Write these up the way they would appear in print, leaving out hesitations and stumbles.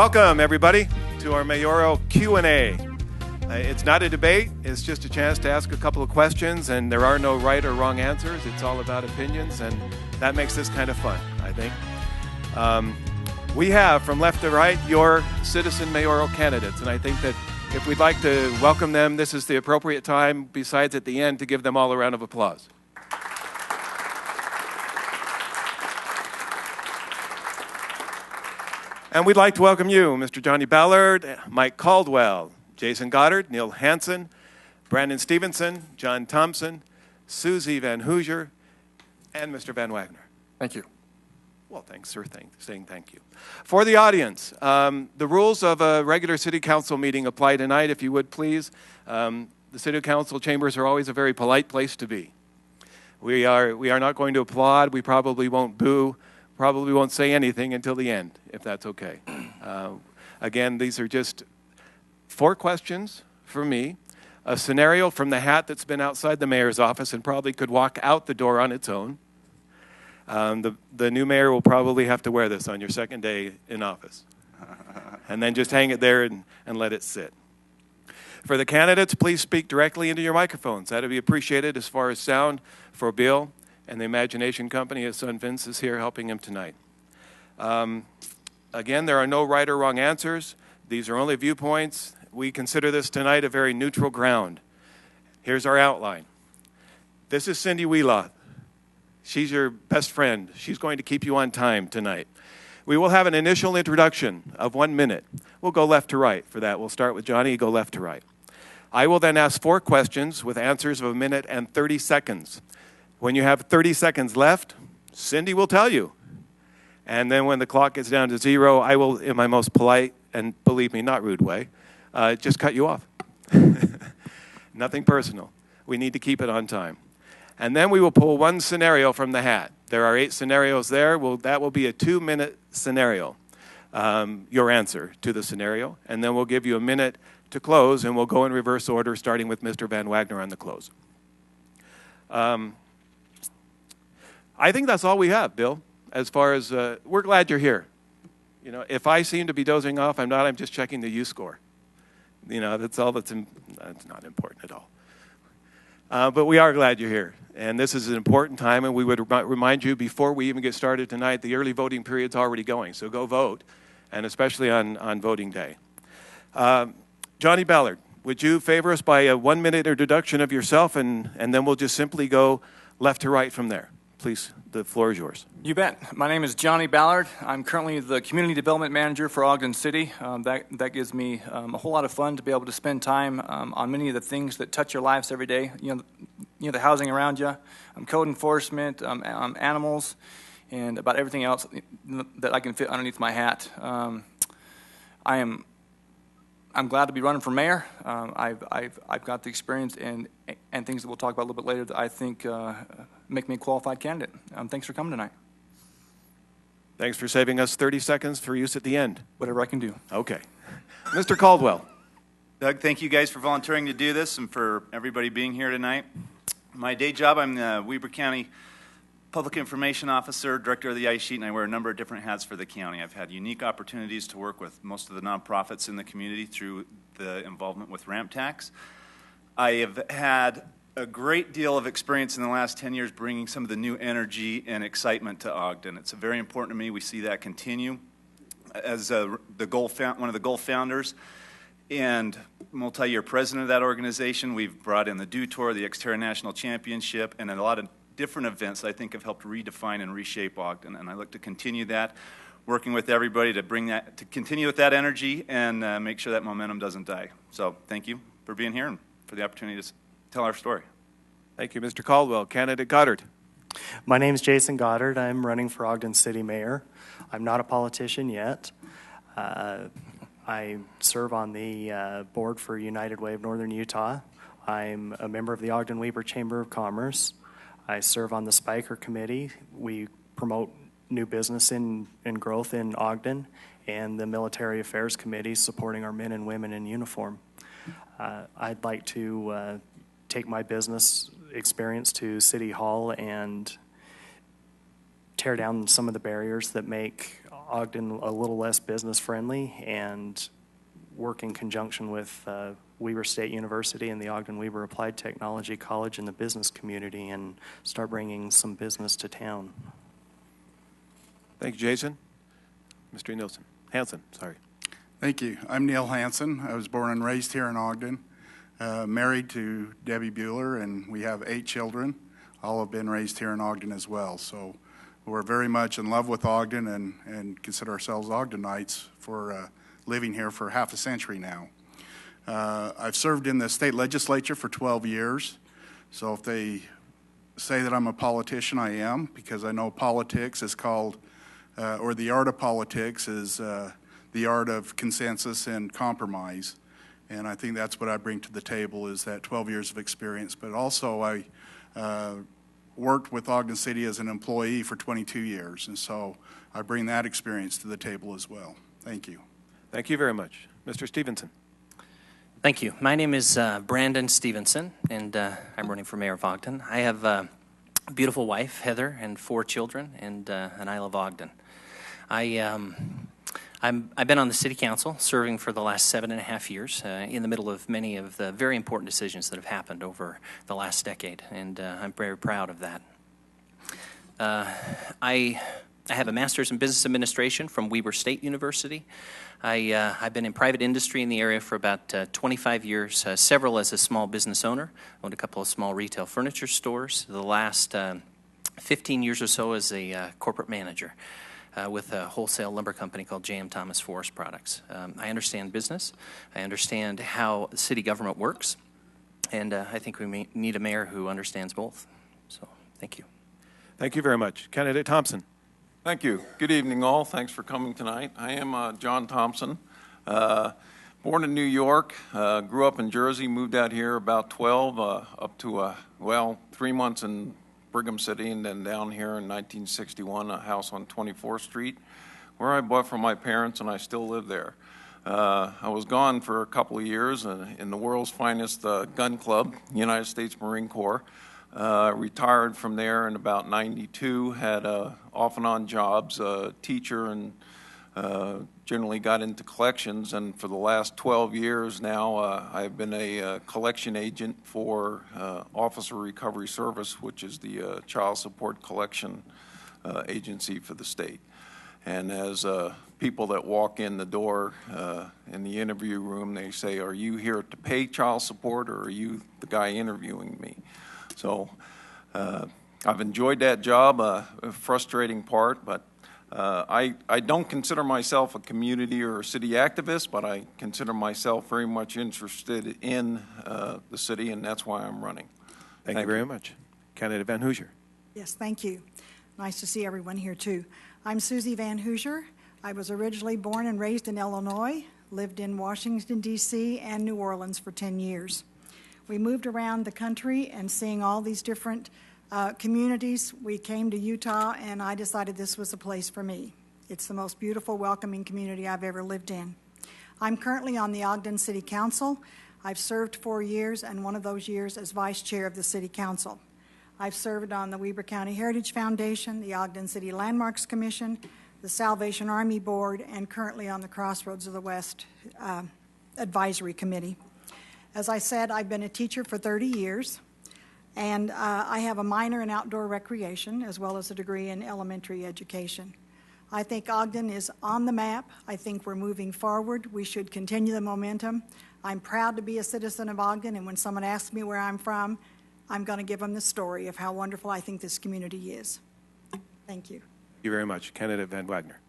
Welcome, everybody, to our Mayoral Q&A. It's not a debate. It's just a chance to ask a couple of questions, and there are no right or wrong answers. It's all about opinions, and that makes this kind of fun, I think. We have, from left to right, your citizen mayoral candidates, and I think that if we'd like to welcome them, this is the appropriate time, besides at the end, to give them all a round of applause. And we'd like to welcome you, Mr. Johnny Ballard, Mike Caldwell, Jason Goddard, Neil Hansen, Brandon Stevenson, John Thompson, Susie Van Hoosier, and Mr. Van Wagner. Thank you. Well, thanks, sir. Saying thank you. For the audience, the rules of a regular City Council meeting apply tonight, if you would please. The City Council chambers are always a very polite place to be. We are not going to applaud. We probably won't boo. Probably won't say anything until the end, if that's okay. Again, these are just 4 questions for me, a scenario from the hat that's been outside the mayor's office and probably could walk out the door on its own. The new mayor will probably have to wear this on your second day in office. And then just hang it there and let it sit. For the candidates, please speak directly into your microphones. That would be appreciated as far as sound for Bill. And the Imagination Company, his son Vince, is here helping him tonight. Again, there are no right or wrong answers. These are only viewpoints. We consider this tonight a very neutral ground. Here's our outline. This is Cindy Wheeloth. She's your best friend. She's going to keep you on time tonight. We will have an initial introduction of 1 minute. We'll go left to right for that. We'll start with Johnny, go left to right. I will then ask 4 questions with answers of 1 minute and 30 seconds. When you have 30 seconds left, Cindy will tell you. And then when the clock gets down to 0, I will, in my most polite and, believe me, not rude way, just cut you off. Nothing personal. We need to keep it on time. And then we will pull 1 scenario from the hat. There are 8 scenarios there. That will be a 2-minute scenario, your answer to the scenario. And then we'll give you 1 minute to close, and we'll go in reverse order, starting with Mr. Van Wagner on the close. I think that's all we have, Bill, as far as we're glad you're here. You know, if I seem to be dozing off, I'm not. I'm just checking the U-score. You know, that's all that's not important at all. But we are glad you're here. And this is an important time, and we would remind you before we even get started tonight, the early voting period's already going. So go vote, and especially on voting day. Johnny Ballard, would you favor us by a 1-minute introduction of yourself, and then we'll just simply go left to right from there. Please, the floor is yours. You bet. My name is Johnny Ballard. I'm currently the Community Development Manager for Ogden City. That gives me a whole lot of fun to be able to spend time on many of the things that touch your lives every day. You know, the housing around you, code enforcement, animals, and about everything else that I can fit underneath my hat. I'm glad to be running for mayor. I've got the experience and things that we'll talk about a little bit later that I think make me a qualified candidate. Thanks for coming tonight. Thanks for saving us 30 seconds for use at the end. Whatever I can do. Okay. Mr. Caldwell. Doug, thank you guys for volunteering to do this and for everybody being here tonight. My day job, I'm the Weber County Public Information Officer, Director of the Ice Sheet, and I wear a number of different hats for the county. I've had unique opportunities to work with most of the nonprofits in the community through the involvement with ramp tax. I have had a great deal of experience in the last 10 years bringing some of the new energy and excitement to Ogden. It's very important to me. We see that continue. As one of the goal founders and multi-year president of that organization, we've brought in the Dew Tour, the Xterra National Championship, and a lot of different events that I think have helped redefine and reshape Ogden, and I look to continue that, working with everybody to continue with that energy and make sure that momentum doesn't die. So thank you for being here and for the opportunity to tell our story. Thank you, Mr. Caldwell. Candidate Goddard. My name is Jason Goddard. I'm running for Ogden City Mayor. I'm not a politician yet. I serve on the board for United Way of Northern Utah. I'm a member of the Ogden-Weber Chamber of Commerce. I serve on the Spiker Committee. We promote new business and growth in Ogden, and the Military Affairs Committee supporting our men and women in uniform. I'd like to take my business experience to City Hall and tear down some of the barriers that make Ogden a little less business friendly and work in conjunction with Weber State University and the Ogden Weber Applied Technology College and the business community and start bringing some business to town. Thank you, Jason. Mr. Hanson, sorry. Thank you. I'm Neil Hanson. I was born and raised here in Ogden, married to Debbie Bueller, and we have 8 children. All have been raised here in Ogden as well. So we're very much in love with Ogden and consider ourselves Ogdenites for living here for half a century now. I've served in the state legislature for 12 years. So if they say that I'm a politician, I am, because I know politics is called, or the art of politics is the art of consensus and compromise. And I think that's what I bring to the table is that 12 years of experience. But also I worked with Ogden City as an employee for 22 years. And so I bring that experience to the table as well. Thank you. Thank you very much. Mr. Stevenson. Thank you. My name is Brandon Stevenson, and I'm running for mayor of Ogden. I have a beautiful wife, Heather, and 4 children, and I love Ogden. I've been on the city council, serving for the last 7.5 years, in the middle of many of the very important decisions that have happened over the last decade, and I'm very proud of that. I have a master's in business administration from Weber State University. I've been in private industry in the area for about 25 years, several as a small business owner, owned a couple of small retail furniture stores, the last 15 years or so as a corporate manager with a wholesale lumber company called J.M. Thomas Forest Products. I understand business, I understand how city government works, and I think we need a mayor who understands both. So, thank you. Thank you very much. Candidate Thompson. Thank you. Good evening, all. Thanks for coming tonight. I am John Thompson, born in New York, grew up in Jersey, moved out here about 12, up to, 3 months in Brigham City, and then down here in 1961, a house on 24th Street, where I bought from my parents, and I still live there. I was gone for a couple of years in the world's finest gun club, United States Marine Corps. Retired from there in about 92, had off and on jobs, teacher, and generally got into collections. And for the last 12 years now, I've been a collection agent for Officer Recovery Service, which is the child support collection agency for the state. And as people that walk in the door in the interview room, they say, "Are you here to pay child support, or are you the guy interviewing me?" So I've enjoyed that job, a frustrating part, but I don't consider myself a community or a city activist, but I consider myself very much interested in the city, and that's why I'm running. Thank you very much. Candidate Van Hoosier. Yes, thank you. Nice to see everyone here, too. I'm Susie Van Hoosier. I was originally born and raised in Illinois, lived in Washington, D.C., and New Orleans for 10 years. We moved around the country and seeing all these different communities. We came to Utah, and I decided this was a place for me. It's the most beautiful, welcoming community I've ever lived in. I'm currently on the Ogden City Council. I've served 4 years, and one of those years as vice chair of the City Council. I've served on the Weber County Heritage Foundation, the Ogden City Landmarks Commission, the Salvation Army Board, and currently on the Crossroads of the West Advisory Committee. As I said, I've been a teacher for 30 years, and I have a minor in outdoor recreation as well as a degree in elementary education. I think Ogden is on the map. I think we're moving forward. We should continue the momentum. I'm proud to be a citizen of Ogden, and when someone asks me where I'm from, I'm going to give them the story of how wonderful I think this community is. Thank you. Thank you very much. Candidate Van Wagner.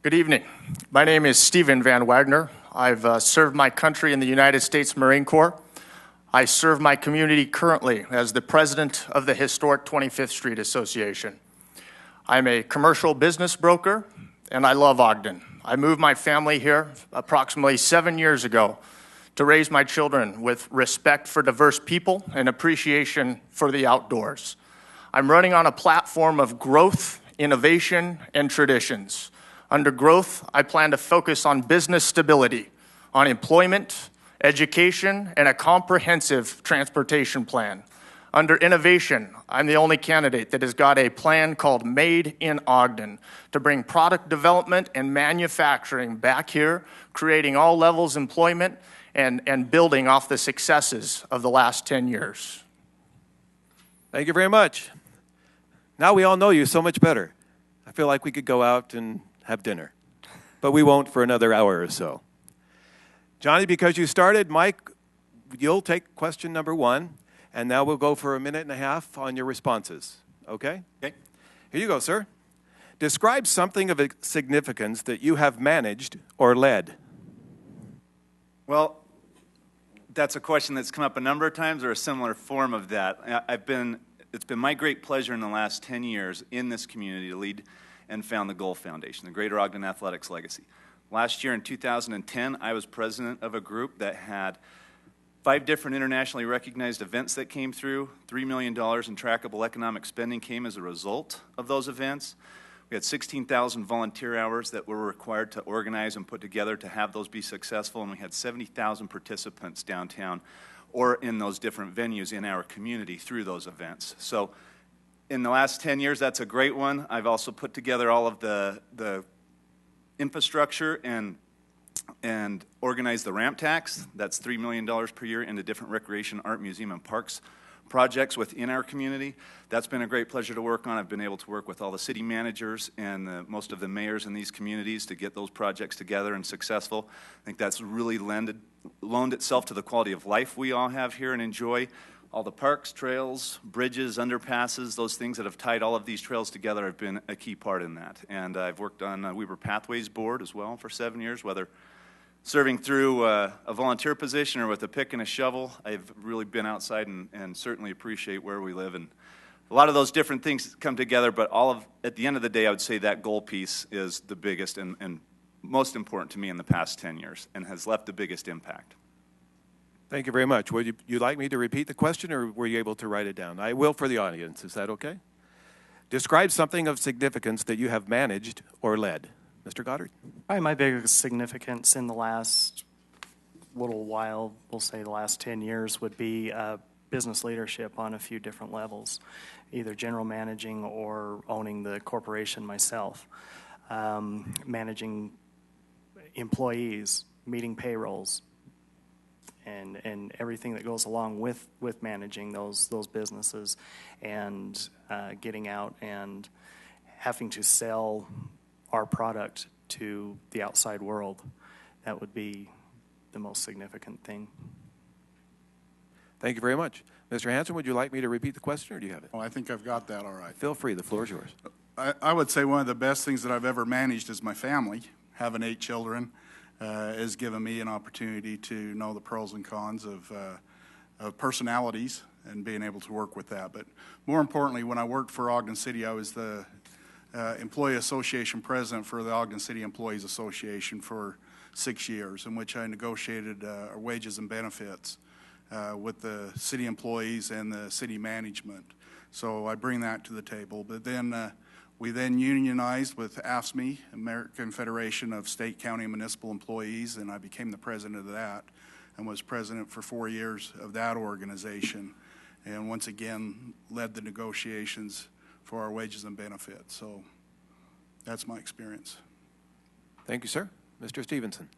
Good evening. My name is Stephen Van Wagner. I've served my country in the United States Marine Corps. I serve my community currently as the president of the historic 25th Street Association. I'm a commercial business broker, and I love Ogden. I moved my family here approximately 7 years ago to raise my children with respect for diverse people and appreciation for the outdoors. I'm running on a platform of growth, innovation, and traditions. Under growth, I plan to focus on business stability, on employment, education, and a comprehensive transportation plan. Under innovation, I'm the only candidate that has got a plan called Made in Ogden to bring product development and manufacturing back here, creating all levels of employment and building off the successes of the last 10 years. Thank you very much. Now we all know you so much better. I feel like we could go out and have dinner, but we won't for another hour or so. Johnny, because you started, Mike, you'll take question number 1. And now we'll go for a minute and a half on your responses, okay? Okay. Here you go, sir. Describe something of significance that you have managed or led. Well, that's a question that's come up a number of times, or a similar form of that. It's been my great pleasure in the last 10 years in this community to lead and found the Goal Foundation, the Greater Ogden Athletics Legacy. Last year in 2010, I was president of a group that had 5 different internationally recognized events that came through. $3 million in trackable economic spending came as a result of those events. We had 16,000 volunteer hours that were required to organize and put together to have those be successful, and we had 70,000 participants downtown or in those different venues in our community through those events. So in the last 10 years, that's a great one. I've also put together all of the infrastructure and organize the ramp tax. That's $3 million per year into different recreation, art, museum, and parks projects within our community. That's been a great pleasure to work on. I've been able to work with all the city managers and most of the mayors in these communities to get those projects together and successful. I think that's really loaned itself to the quality of life we all have here and enjoy. All the parks, trails, bridges, underpasses, those things that have tied all of these trails together have been a key part in that. And I've worked on Weber Pathways Board as well for 7 years, whether serving through a volunteer position or with a pick and a shovel. I've really been outside and certainly appreciate where we live. And a lot of those different things come together, but at the end of the day, I would say that goal piece is the biggest and most important to me in the past 10 years and has left the biggest impact. Thank you very much. Would you like me to repeat the question, or were you able to write it down? I will for the audience. Is that okay? Describe something of significance that you have managed or led. Mr. Goddard? Probably my biggest significance in the last little while, we'll say the last 10 years, would be business leadership on a few different levels, either general managing or owning the corporation myself, managing employees, meeting payrolls, and everything that goes along with managing those businesses, and getting out and having to sell our product to the outside world. That would be the most significant thing. Thank you very much. Mr. Hanson, would you like me to repeat the question, or do you have it? Oh, I think I've got that all right. Feel free. The floor is yours. I would say one of the best things that I've ever managed is my family. Having 8 children has given me an opportunity to know the pros and cons of personalities and being able to work with that. But more importantly, when I worked for Ogden City, I was the Employee Association President for the Ogden City Employees Association for 6 years, in which I negotiated our wages and benefits with the city employees and the city management. So I bring that to the table. But then we then unionized with AFSCME, American Federation of State, County, and Municipal Employees, and I became the president of that and was president for 4 years of that organization, and once again led the negotiations for our wages and benefits. So that's my experience. Thank you, sir. Mr. Stevenson.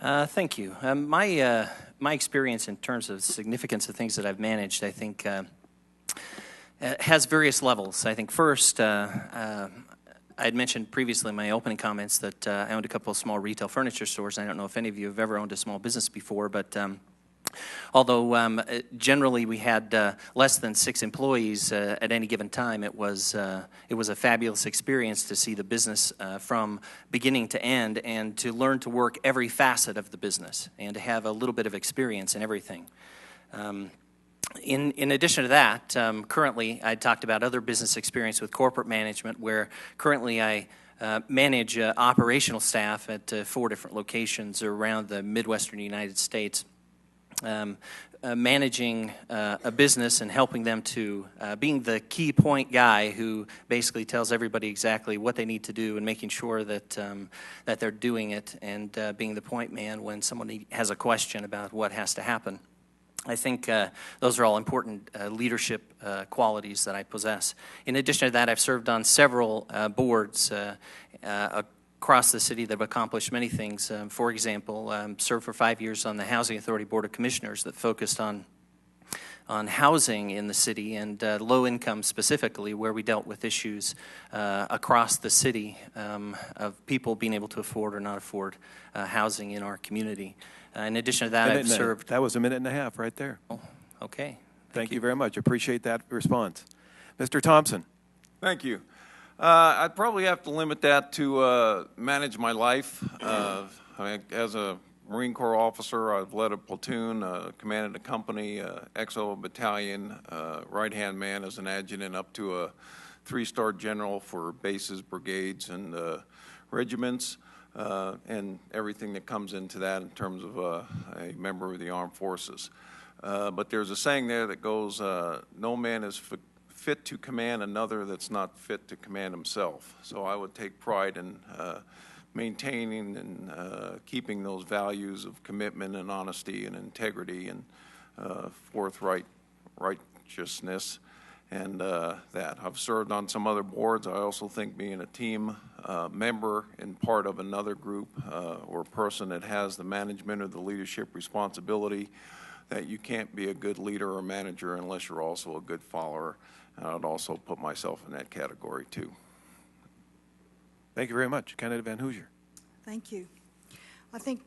Thank you. My experience in terms of significance of things that I've managed, I think, has various levels. I think first, I had mentioned previously in my opening comments that I owned a couple of small retail furniture stores. I don't know if any of you have ever owned a small business before, but although generally we had less than 6 employees at any given time, it was a fabulous experience to see the business from beginning to end and to learn to work every facet of the business and to have a little bit of experience in everything. In addition to that, currently I talked about other business experience with corporate management, where currently I manage operational staff at 4 different locations around the Midwestern United States. Managing a business and helping them to being the key point guy who basically tells everybody exactly what they need to do and making sure that that they're doing it, and being the point man when somebody has a question about what has to happen. I think those are all important leadership qualities that I possess. In addition to that, I've served on several boards across the city that have accomplished many things. For example, served for 5 years on the Housing Authority Board of Commissioners that focused on housing in the city and low income specifically, where we dealt with issues across the city of people being able to afford or not afford housing in our community. In addition to that, I've served. That was a minute and a half right there. Oh, okay. Thank you very much. Appreciate that response. Mr. Thompson. Thank you. I'd probably have to limit that to manage my life. As a Marine Corps officer, I've led a platoon, commanded a company, XO battalion, right-hand man as an adjutant, up to a 3-star general for bases, brigades, and regiments, and everything that comes into that in terms of a member of the armed forces. But there's a saying there that goes, no man is fit to command another that's not fit to command himself. So I would take pride in maintaining and keeping those values of commitment and honesty and integrity and forthright righteousness, and that. I've served on some other boards. I also think being a team member and part of another group or person that has the management or the leadership responsibility, that you can't be a good leader or manager unless you're also a good follower. And I'd also put myself in that category too. Thank you very much. Candidate Van Hoosier. Thank you. I think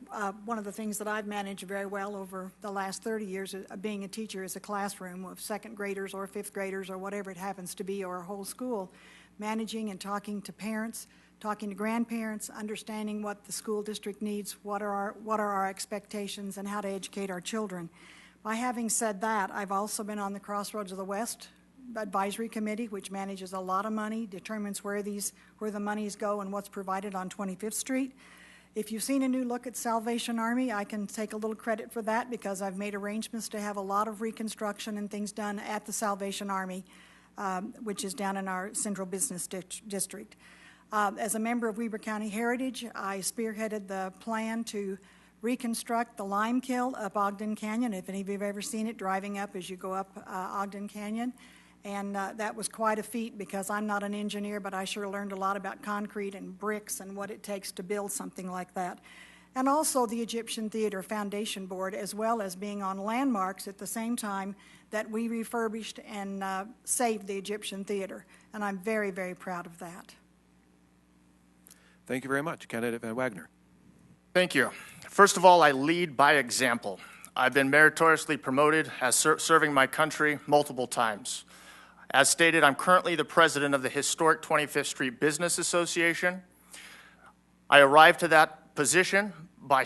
one of the things that I've managed very well over the last 30 years of being a teacher is a classroom of second graders or fifth graders or whatever it happens to be, or a whole school, managing and talking to parents, talking to grandparents, understanding what the school district needs, what are our expectations, and how to educate our children. By having said that, I've also been on the Crossroads of the West Advisory Committee, which manages a lot of money, determines where the monies go and what's provided on 25th Street. If you've seen a new look at Salvation Army, I can take a little credit for that, because I've made arrangements to have a lot of reconstruction and things done at the Salvation Army, which is down in our central business district. As a member of Weber County Heritage, I spearheaded the plan to reconstruct the lime kiln up Ogden Canyon, if any of you have ever seen it driving up as you go up Ogden Canyon. And that was quite a feat, because I'm not an engineer, but I sure learned a lot about concrete and bricks and what it takes to build something like that. And also the Egyptian Theater Foundation Board, as well as being on landmarks at the same time that we refurbished and saved the Egyptian Theater. And I'm very, very proud of that. Thank you very much. Candidate Van Wagner. Thank you. First of all, I lead by example. I've been meritoriously promoted as serving my country multiple times. As stated, I'm currently the president of the historic 25th Street Business Association. I arrived to that position by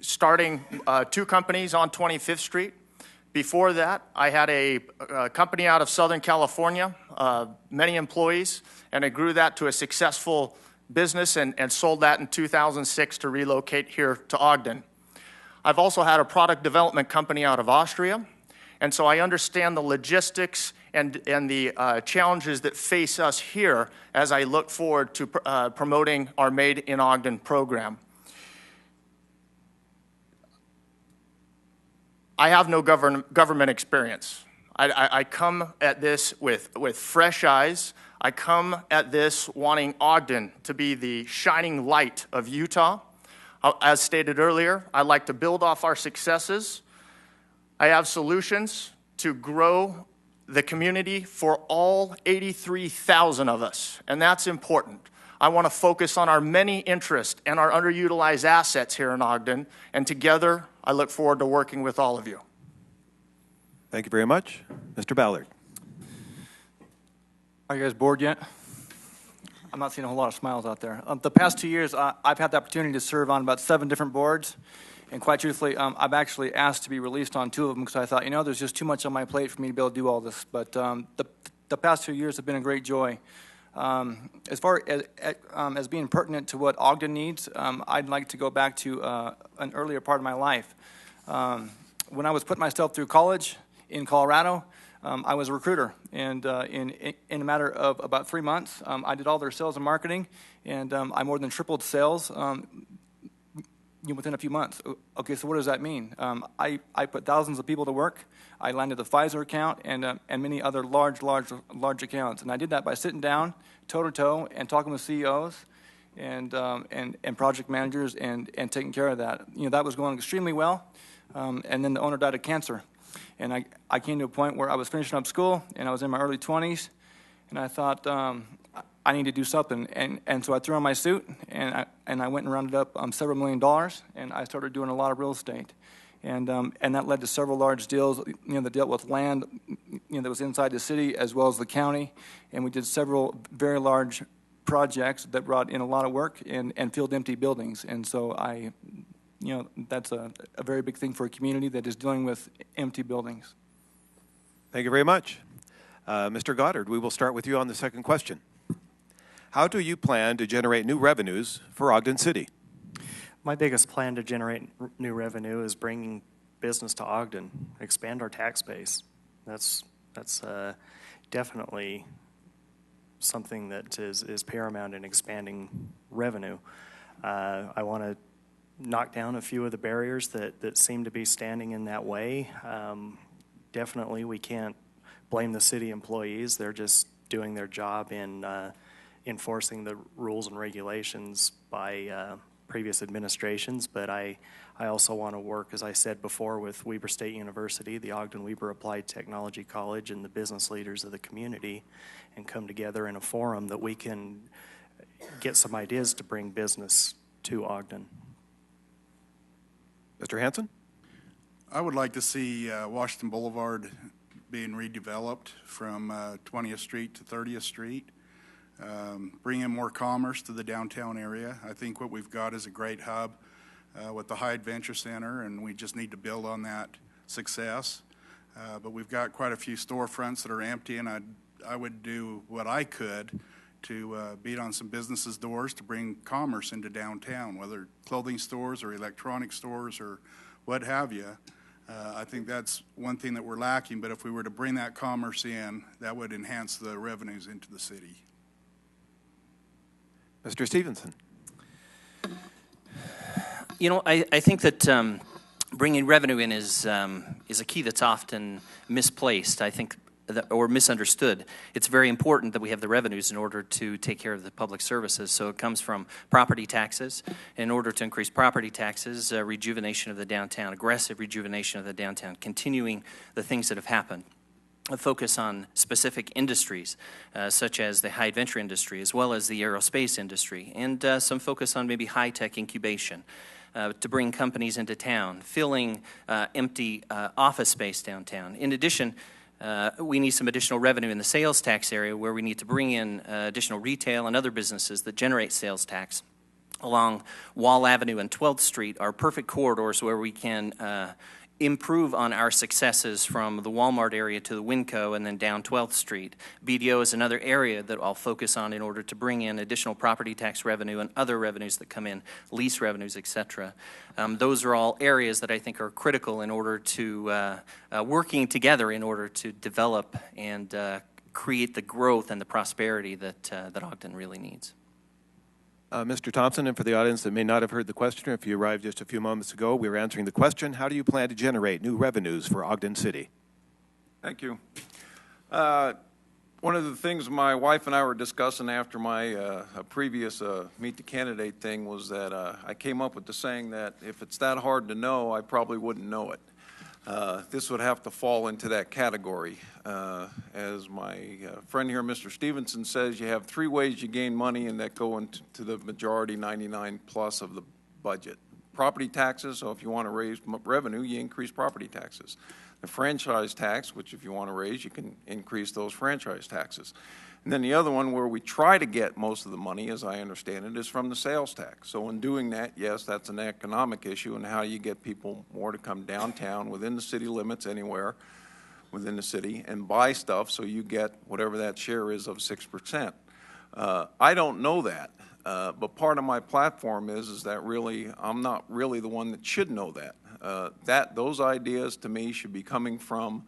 starting 2 companies on 25th Street. Before that, I had a company out of Southern California, many employees, and I grew that to a successful business and sold that in 2006 to relocate here to Ogden. I've also had a product development company out of Austria, and so I understand the logistics and the challenges that face us here as I look forward to promoting our Made in Ogden program. I have no government experience. I come at this with fresh eyes. I come at this wanting Ogden to be the shining light of Utah. As stated earlier, I'd like to build off our successes. I have solutions to grow the community for all 83,000 of us, and that's important. I want to focus on our many interests and our underutilized assets here in Ogden, and together, I look forward to working with all of you. Thank you very much. Mr. Ballard. Are you guys bored yet? I'm not seeing a whole lot of smiles out there. The past 2 years, I've had the opportunity to serve on about 7 different boards. And quite truthfully, I've actually asked to be released on 2 of them, because I thought, there's just too much on my plate for me to be able to do all this. But the past 2 years have been a great joy. As far as being pertinent to what Ogden needs, I'd like to go back to an earlier part of my life. When I was putting myself through college in Colorado, I was a recruiter, and in a matter of about 3 months, I did all their sales and marketing, and I more than tripled sales. within a few months. Okay, so what does that mean? I put thousands of people to work. I landed the Pfizer account and many other large accounts, and I did that by sitting down toe to toe and talking with CEOs and project managers and taking care of that. That was going extremely well, and then the owner died of cancer, and I came to a point where I was finishing up school and I was in my early 20s, and I thought I need to do something, and so I threw on my suit and I went and rounded up several $1 million, and I started doing a lot of real estate, and that led to several large deals, that dealt with land, that was inside the city as well as the county, and we did several very large projects that brought in a lot of work and filled empty buildings, and so that's a very big thing for a community that is dealing with empty buildings. Thank you very much. Mr. Goddard, we will start with you on the second question. How do you plan to generate new revenues for Ogden City? My biggest plan to generate new revenue is bringing business to Ogden, expand our tax base. That's definitely something that is paramount in expanding revenue. I want to knock down a few of the barriers that seem to be standing in that way. Definitely, we can't blame the city employees. They're just doing their job in enforcing the rules and regulations by previous administrations, but I also want to work, as I said before, with Weber State University, the Ogden Weber Applied Technology College, and the business leaders of the community, and come together in a forum that we can get some ideas to bring business to Ogden. Mr. Hanson? I would like to see Washington Boulevard being redeveloped from 20th Street to 30th Street. Bring in more commerce to the downtown area. I think what we've got is a great hub with the High Adventure Center, and we just need to build on that success. But we've got quite a few storefronts that are empty, and I would do what I could to beat on some businesses' doors to bring commerce into downtown, whether clothing stores or electronic stores or what have you. I think that's one thing that we're lacking, but if we were to bring that commerce in, that would enhance the revenues into the city. Mr. Stevenson? I think that bringing revenue in is a key that's often misplaced, I think, or misunderstood. It's very important that we have the revenues in order to take care of the public services. So it comes from property taxes. In order to increase property taxes, rejuvenation of the downtown, aggressive rejuvenation of the downtown, continuing the things that have happened. A focus on specific industries, such as the high adventure industry, as well as the aerospace industry, and some focus on maybe high-tech incubation to bring companies into town, filling empty office space downtown. In addition, we need some additional revenue in the sales tax area where we need to bring in additional retail and other businesses that generate sales tax. Along Wall Avenue and 12th Street are perfect corridors where we can improve on our successes from the Walmart area to the Winco and then down 12th Street. BDO is another area that I'll focus on in order to bring in additional property tax revenue and other revenues that come in, lease revenues, etc. Those are all areas that I think are critical in order to working together in order to develop and create the growth and the prosperity that Ogden really needs. Mr. Thompson, and for the audience that may not have heard the question, if you arrived just a few moments ago, we were answering the question, how do you plan to generate new revenues for Ogden City? Thank you. One of the things my wife and I were discussing after my previous Meet the Candidate thing was that I came up with the saying that if it's that hard to know, I probably wouldn't know it. This would have to fall into that category. As my friend here, Mr. Stevenson, says, you have three ways you gain money, and that go into the majority, 99 plus of the budget. Property taxes, so if you want to raise revenue, you increase property taxes. The franchise tax, which if you want to raise, you can increase those franchise taxes. And then the other one where we try to get most of the money, as I understand it, is from the sales tax. So in doing that, yes, that's an economic issue, and how you get people more to come downtown within the city limits anywhere within the city and buy stuff so you get whatever that share is of 6%. I don't know that, but part of my platform is that really I'm not really the one that should know that. Those ideas to me should be coming from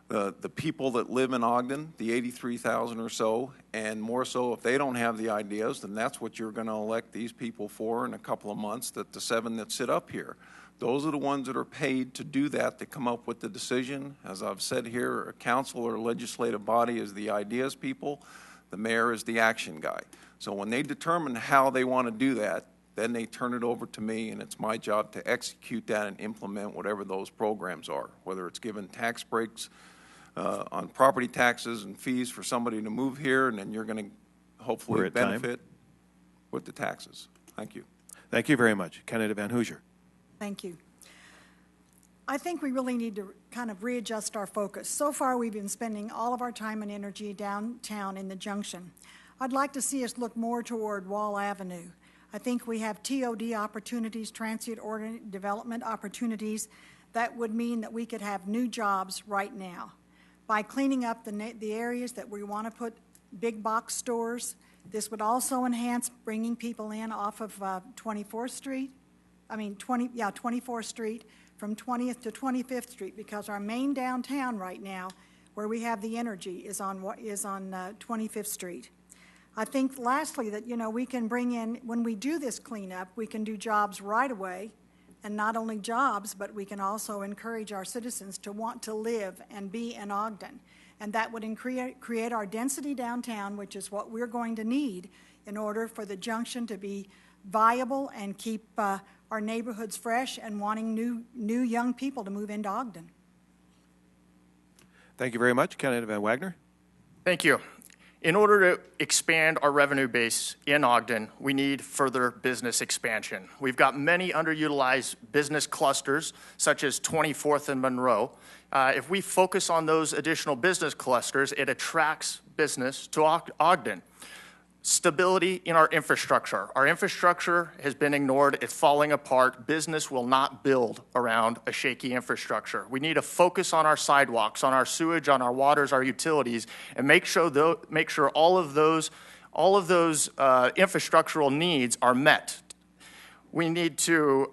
the people that live in Ogden, the 83,000 or so, and more so if they don't have the ideas, then that's what you're going to elect these people for in a couple of months, that the 7 that sit up here. Those are the ones that are paid to do that, to come up with the decision. As I've said here, a council or legislative body is the ideas people. The mayor is the action guy. So when they determine how they want to do that, then they turn it over to me, and it's my job to execute that and implement whatever those programs are, whether it's giving tax breaks on property taxes and fees for somebody to move here, and then you're going to hopefully benefit with the taxes. Thank you. Thank you very much. Candidate Van Hoosier. Thank you. I think we really need to kind of readjust our focus. So far, we've been spending all of our time and energy downtown in the Junction. I'd like to see us look more toward Wall Avenue. I think we have TOD opportunities, transient development opportunities, that would mean that we could have new jobs right now. By cleaning up the areas that we want to put big box stores, this would also enhance bringing people in off of 24th Street. 24th Street from 20th to 25th Street, because our main downtown right now, where we have the energy, is on 25th Street. I think lastly that, we can bring in, when we do this cleanup, we can do jobs right away, and not only jobs, but we can also encourage our citizens to want to live and be in Ogden. And that would create our density downtown, which is what we're going to need in order for the Junction to be viable and keep our neighborhoods fresh and wanting new young people to move into Ogden. Thank you very much. Candidate Van Wagner. Thank you. In order to expand our revenue base in Ogden, we need further business expansion. We've got many underutilized business clusters, such as 24th and Monroe. If we focus on those additional business clusters, it attracts business to Ogden. Stability in our infrastructure. Our infrastructure has been ignored. It's falling apart. Business will not build around a shaky infrastructure. We need to focus on our sidewalks, on our sewage, on our waters, our utilities, and make sure all of those infrastructural needs are met. We need to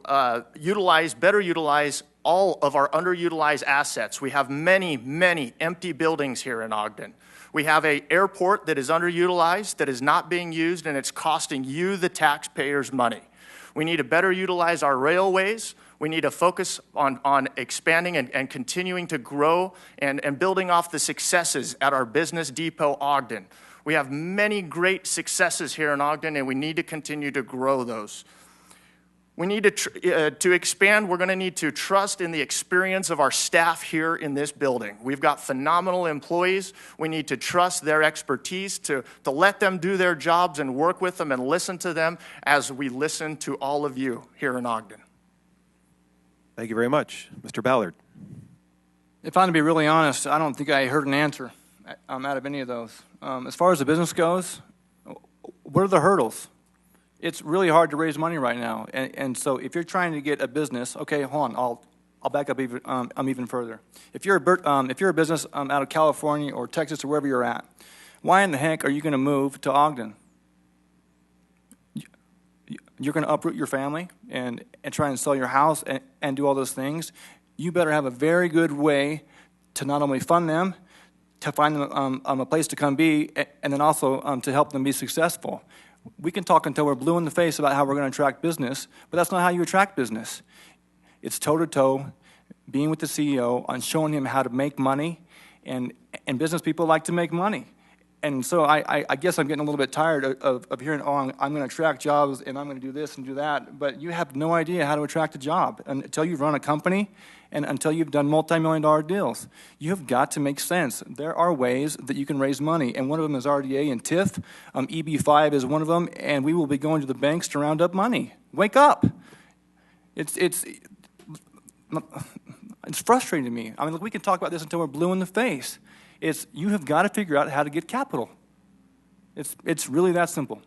better utilize all of our underutilized assets. We have many, many empty buildings here in Ogden. We have an airport that is underutilized, that is not being used, and it's costing you, the taxpayers, money. We need to better utilize our railways. We need to focus on expanding and continuing to grow and building off the successes at our business depot, Ogden. We have many great successes here in Ogden, and we need to continue to grow those. We need to expand. We're going to need to trust in the experience of our staff here in this building. We've got phenomenal employees. We need to trust their expertise, to let them do their jobs and work with them and listen to them as we listen to all of you here in Ogden. Thank you very much. Mr. Ballard. If I'm to be really honest, I don't think I heard an answer out of any of those. As far as the business goes, what are the hurdles? It's really hard to raise money right now, and so if you're trying to get a business, okay, hold on, I'll back up even further. If you're a business out of California or Texas or wherever you're at, why in the heck are you going to move to Ogden? You're going to uproot your family and try and sell your house and do all those things. You better have a very good way to not only fund them, to find them a place to come be, and then also to help them be successful. We can talk until we're blue in the face about how we're going to attract business, but that's not how you attract business. It's toe-to-toe, being with the CEO, on showing him how to make money, and business people like to make money. And so I guess I'm getting a little bit tired of hearing, I'm going to attract jobs, and I'm going to do this and do that, but you have no idea how to attract a job until you've run a company and until you've done multi-million-dollar deals. You've got to make sense. There are ways that you can raise money, and one of them is RDA and TIF. EB5 is one of them, and we will be going to the banks to round up money. Wake up. It's frustrating to me. I mean, look, we can talk about this until we're blue in the face. You have got to figure out how to get capital. It's really that simple.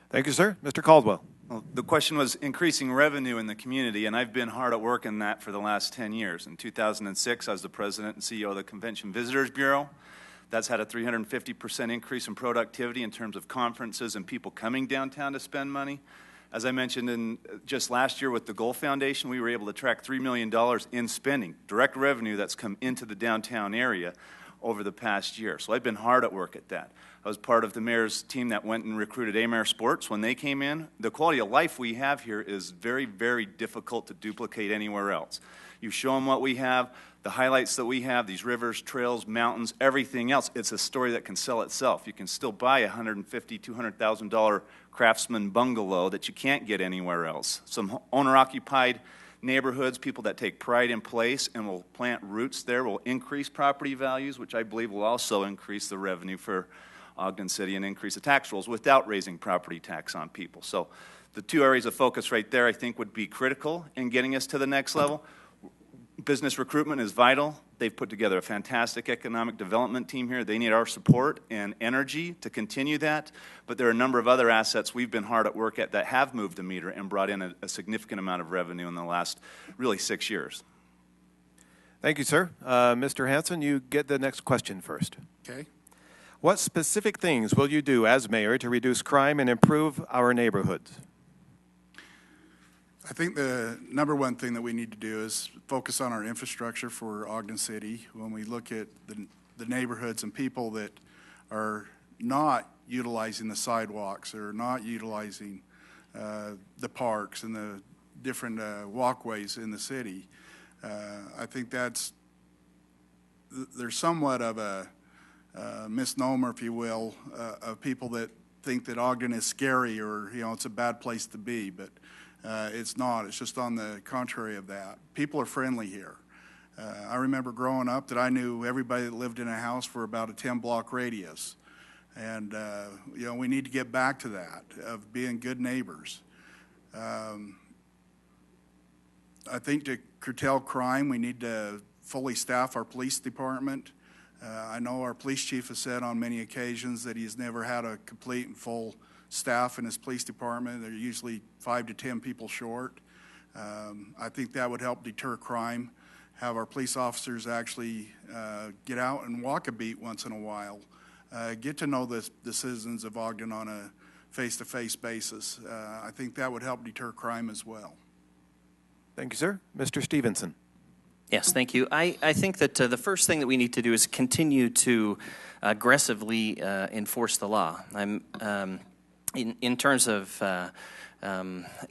Thank you, sir. Mr. Caldwell. Well, the question was increasing revenue in the community, and I've been hard at work in that for the last 10 years. In 2006, I was the president and CEO of the Convention Visitors Bureau. That's had a 350% increase in productivity in terms of conferences and people coming downtown to spend money. As I mentioned just last year with the Goal Foundation, we were able to track $3 million in spending, direct revenue that's come into the downtown area over the past year. So I've been hard at work at that. I was part of the mayor's team that went and recruited Amer Sports when they came in. The quality of life we have here is very, very difficult to duplicate anywhere else. You show them what we have, the highlights that we have, these rivers, trails, mountains, everything else. It's a story that can sell itself. You can still buy a $150,000, $200,000 craftsman bungalow that you can't get anywhere else. Some owner-occupied neighborhoods, people that take pride in place and will plant roots there, will increase property values, which I believe will also increase the revenue for Ogden City and increase the tax rolls without raising property tax on people. So the two areas of focus right there I think would be critical in getting us to the next level. Business recruitment is vital. They've put together a fantastic economic development team here. They need our support and energy to continue that. But there are a number of other assets we've been hard at work at that have moved the meter and brought in a significant amount of revenue in the last, really, 6 years. Thank you, sir. Mr. Hanson, you get the next question first. Okay. What specific things will you do as mayor to reduce crime and improve our neighborhoods? I think the number one thing that we need to do is focus on our infrastructure for Ogden City. When we look at the neighborhoods and people that are not utilizing the sidewalks or not utilizing the parks and the different walkways in the city, I think there's somewhat of a misnomer, if you will, of people that think that Ogden is scary or, it's a bad place to be, but it's not. It's just on the contrary of that. People are friendly here. I remember growing up that I knew everybody that lived in a house for about a 10-block radius. And, we need to get back to that, of being good neighbors. I think to curtail crime, we need to fully staff our police department. I know our police chief has said on many occasions that he's never had a complete and full staff in his police department. They're usually 5 to 10 people short. I think that would help deter crime. Have our police officers actually get out and walk a beat once in a while. Get to know the citizens of Ogden on a face-to-face basis. I think that would help deter crime as well. Thank you, sir. Mr. Stevenson. Yes, thank you. I think that the first thing that we need to do is continue to aggressively enforce the law. In terms of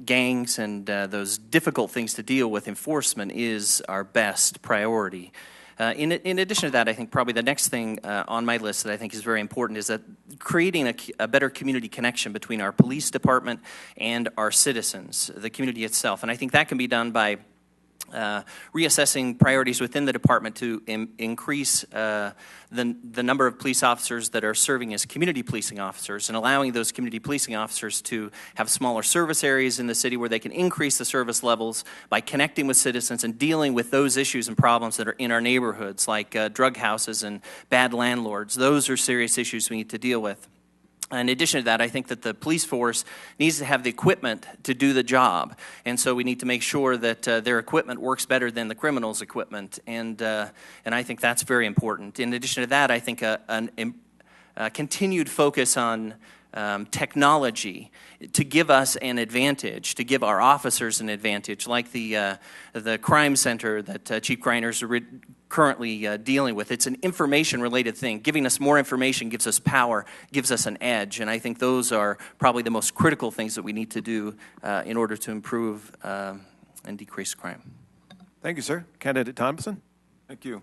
gangs and those difficult things to deal with, enforcement is our best priority. In addition to that, I think probably the next thing on my list that I think is very important is that creating a better community connection between our police department and our citizens, the community itself. And I think that can be done by reassessing priorities within the department to increase the number of police officers that are serving as community policing officers and allowing those community policing officers to have smaller service areas in the city where they can increase the service levels by connecting with citizens and dealing with those issues and problems that are in our neighborhoods, like drug houses and bad landlords. Those are serious issues we need to deal with. In addition to that, I think that the police force needs to have the equipment to do the job, and so we need to make sure that their equipment works better than the criminals' equipment, and I think that's very important. In addition to that, I think a continued focus on technology to give us an advantage, to give our officers an advantage, like the crime center that Chief Greiner's currently dealing with. It's an information-related thing. Giving us more information gives us power, gives us an edge, and I think those are probably the most critical things that we need to do in order to improve and decrease crime. Thank you, sir. Candidate Thompson. Thank you.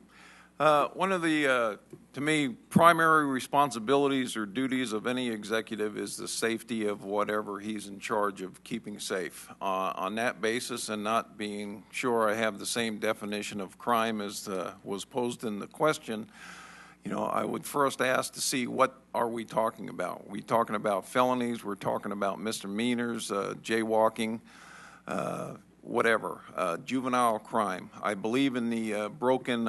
One of the, to me, primary responsibilities or duties of any executive is the safety of whatever he's in charge of keeping safe. On that basis, and not being sure I have the same definition of crime as was posed in the question, I would first ask to see what are we talking about. Are we talking about felonies? We're talking about misdemeanors, jaywalking, whatever, juvenile crime. I believe in the broken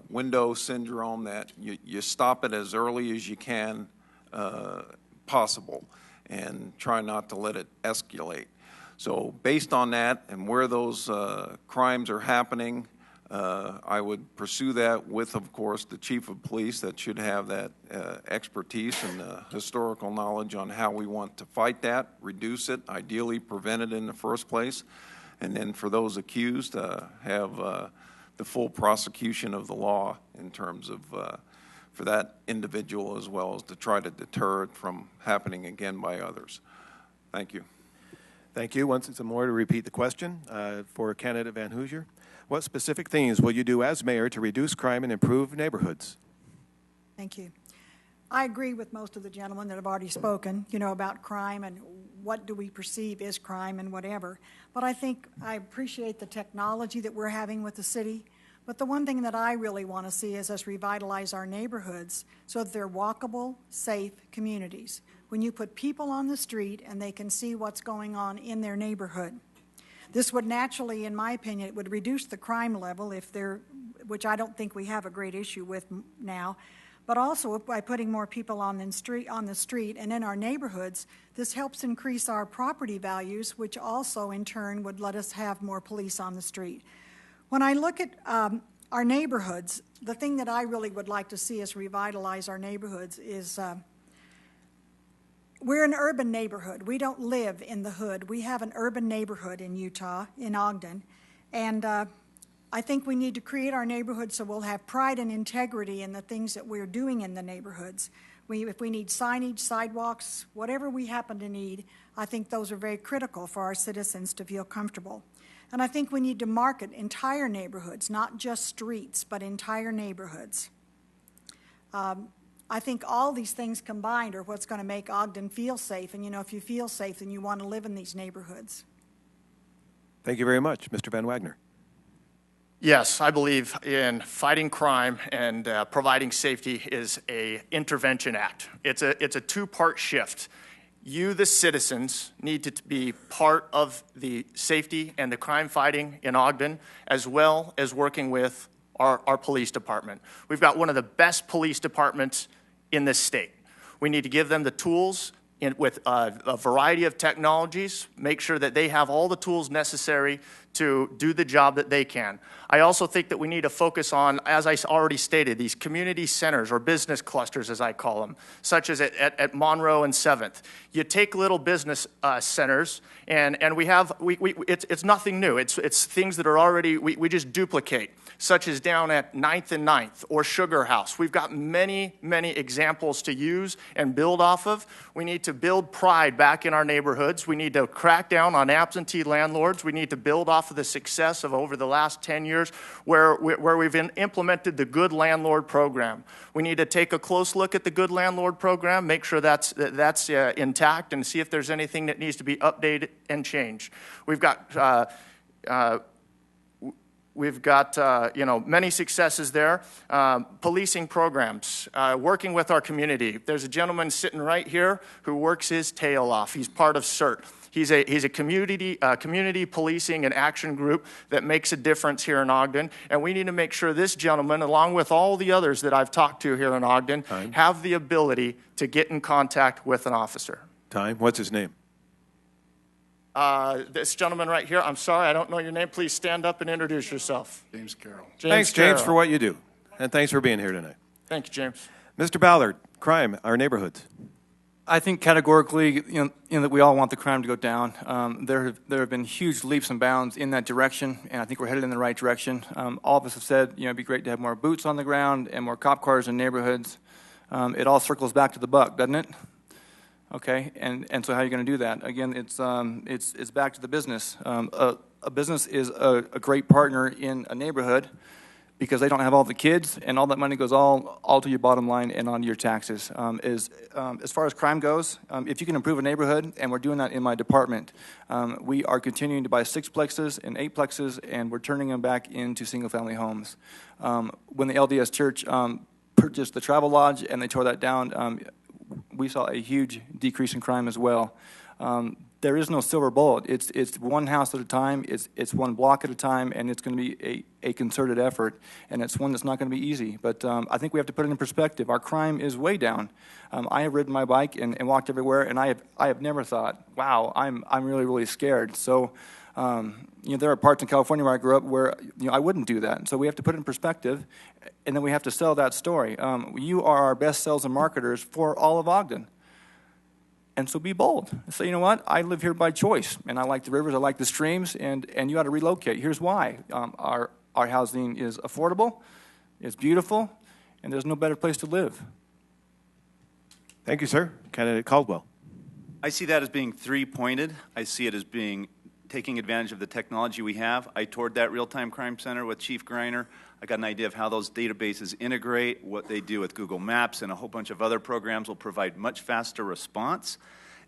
window syndrome, that you stop it as early as you can possible and try not to let it escalate. So based on that and where those crimes are happening, I would pursue that with, of course, the chief of police that should have that expertise and historical knowledge on how we want to fight that, reduce it, ideally prevent it in the first place, and then for those accused, have the full prosecution of the law in terms of for that individual as well as to try to deter it from happening again by others. Thank you. Thank you. Once it's more to repeat the question for candidate Van Hoosier. What specific things will you do as mayor to reduce crime and improve neighborhoods? Thank you. I agree with most of the gentlemen that have already spoken, about crime and what do we perceive is crime and whatever. But I appreciate the technology that we're having with the city. But the one thing that I really want to see is us revitalize our neighborhoods so that they're walkable, safe communities. When you put people on the street and they can see what's going on in their neighborhood. This would naturally, in my opinion, it would reduce the crime level which I don't think we have a great issue with now, but also by putting more people on the street and in our neighborhoods, this helps increase our property values, which also in turn would let us have more police on the street. When I look at our neighborhoods, the thing that I really would like to see us revitalize our neighborhoods is we're an urban neighborhood. We don't live in the hood. We have an urban neighborhood in Utah, in Ogden. And I think we need to create our neighborhood so we'll have pride and integrity in the things that we're doing in the neighborhoods. If we need signage, sidewalks, whatever we happen to need, I think those are very critical for our citizens to feel comfortable. And I think we need to market entire neighborhoods, not just streets, but entire neighborhoods. I think all these things combined are what's going to make Ogden feel safe. And, if you feel safe, then you want to live in these neighborhoods. Thank you very much. Mr. Van Wagner. Yes, I believe in fighting crime and providing safety is a intervention act. It's a two-part shift. You, the citizens, need to be part of the safety and the crime fighting in Ogden, as well as working with our police department. We've got one of the best police departments in this state. We need to give them the tools with a variety of technologies, make sure that they have all the tools necessary to do the job that they can. I also think that we need to focus on, as I already stated, these community centers or business clusters, as I call them, such as at Monroe and 7th. You take little business centers, and it's nothing new. It's things that are already, we just duplicate, such as down at 9th and 9th or Sugar House. We've got many, many examples to use and build off of. We need to build pride back in our neighborhoods. We need to crack down on absentee landlords. We need to build off of the success of over the last 10 years where we've implemented the Good Landlord Program. We need to take a close look at the Good Landlord Program, make sure that's intact, and see if there's anything that needs to be updated and changed. We've got many successes there. Policing programs, working with our community. There's a gentleman sitting right here who works his tail off. He's part of CERT. He's a community policing and action group that makes a difference here in Ogden. And we need to make sure this gentleman, along with all the others that I've talked to here in Ogden, have the ability to get in contact with an officer. What's his name? This gentleman right here, I'm sorry, I don't know your name. Please stand up and introduce yourself. James Carroll. Thanks, James, for what you do. And thanks for being here tonight. Thank you, James. Mr. Ballard, crime, our neighborhoods. I think categorically, that we all want the crime to go down. There have been huge leaps and bounds in that direction, and I think we're headed in the right direction. All of us have said, it'd be great to have more boots on the ground and more cop cars in neighborhoods. It all circles back to the buck, doesn't it? Okay, and so how are you going to do that? Again, it's back to the business. A business is a great partner in a neighborhood because they don't have all the kids, and all that money goes all to your bottom line and onto your taxes. As far as crime goes, if you can improve a neighborhood, and we're doing that in my department, we are continuing to buy 6-plexes and 8-plexes, and we're turning them back into single-family homes. When the LDS Church purchased the Travel Lodge and they tore that down, we saw a huge decrease in crime as well. There is no silver bullet. It's one house at a time, it's one block at a time, and it's going to be a concerted effort, and it's one that's not going to be easy. But I think we have to put it in perspective. Our crime is way down. I have ridden my bike and walked everywhere, and I have never thought, wow, I'm really, really scared. So There are parts in California where I grew up where I wouldn't do that. And so we have to put it in perspective, and then we have to sell that story. You are our best sales and marketers for all of Ogden. And so be bold. Say, you know what? I live here by choice, and I like the rivers, I like the streams, and you ought to relocate. Here's why. Our housing is affordable, it's beautiful, and there's no better place to live. Thank you, sir. Candidate Caldwell. I see that as being three-pointed. I see it as being taking advantage of the technology we have. I toured that real-time crime center with Chief Greiner. I got an idea of how those databases integrate, what they do with Google Maps, and a whole bunch of other programs will provide much faster response,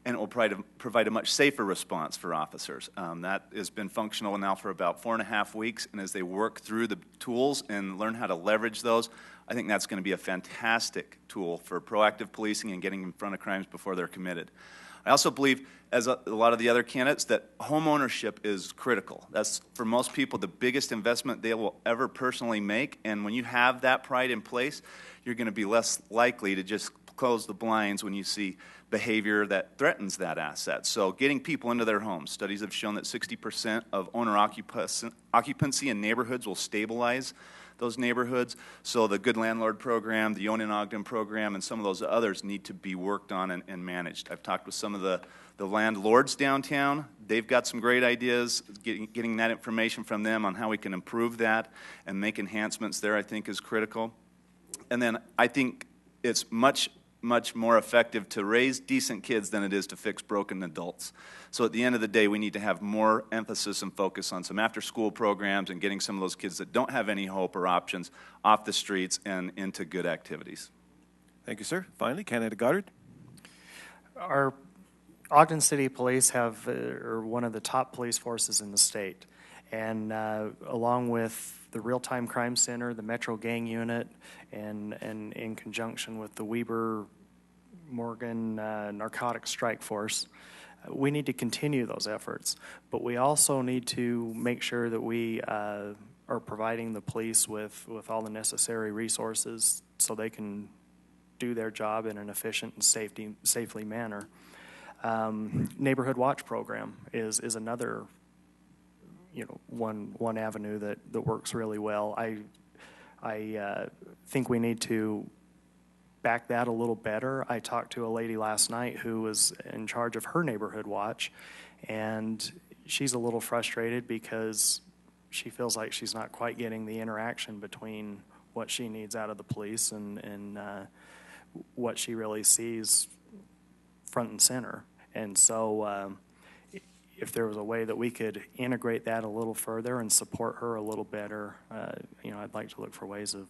and it will provide a much safer response for officers. That has been functional now for about 4.5 weeks, and as they work through the tools and learn how to leverage those, I think that's going to be a fantastic tool for proactive policing and getting in front of crimes before they're committed. I also believe, as a lot of the other candidates, that home ownership is critical. That's, for most people, the biggest investment they will ever personally make, and when you have that pride in place, you're going to be less likely to just close the blinds when you see behavior that threatens that asset. So getting people into their homes. Studies have shown that 60% of owner occupancy in neighborhoods will stabilize those neighborhoods. So the Good Landlord program, the Own in Ogden program, and some of those others need to be worked on and managed. I've talked with some of the landlords downtown. They've got some great ideas. Getting that information from them on how we can improve that and make enhancements there, I think, is critical. And then I think it's much more effective to raise decent kids than it is to fix broken adults. So at the end of the day, we need to have more emphasis and focus on some after-school programs and getting some of those kids that don't have any hope or options off the streets and into good activities. Thank you, sir. Finally, Candidate Goddard. Our Ogden City Police are one of the top police forces in the state. And along with the Real-Time Crime Center, the Metro Gang Unit, and in conjunction with the Weber-Morgan Narcotics Strike Force, we need to continue those efforts. But we also need to make sure that we are providing the police with all the necessary resources so they can do their job in an efficient and safely manner. Neighborhood Watch program is another one avenue that works really well. I think we need to back that a little better. I talked to a lady last night who was in charge of her Neighborhood Watch, and she's a little frustrated because she feels like she's not quite getting the interaction between what she needs out of the police and what she really sees front and center. And so if there was a way that we could integrate that a little further and support her a little better, I'd like to look for ways of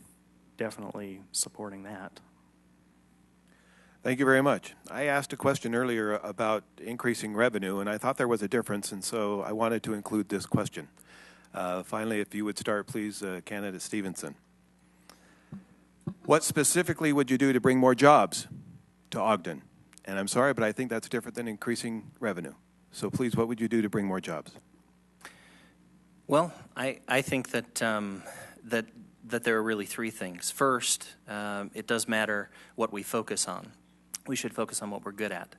definitely supporting that. Thank you very much. I asked a question earlier about increasing revenue, and I thought there was a difference, and so I wanted to include this question. Finally, if you would start, please, Candidate Stevenson. What specifically would you do to bring more jobs to Ogden? And I'm sorry, but I think that's different than increasing revenue. So please, what would you do to bring more jobs? Well, I think that that there are really three things. First, it does matter what we focus on. We should focus on what we're good at.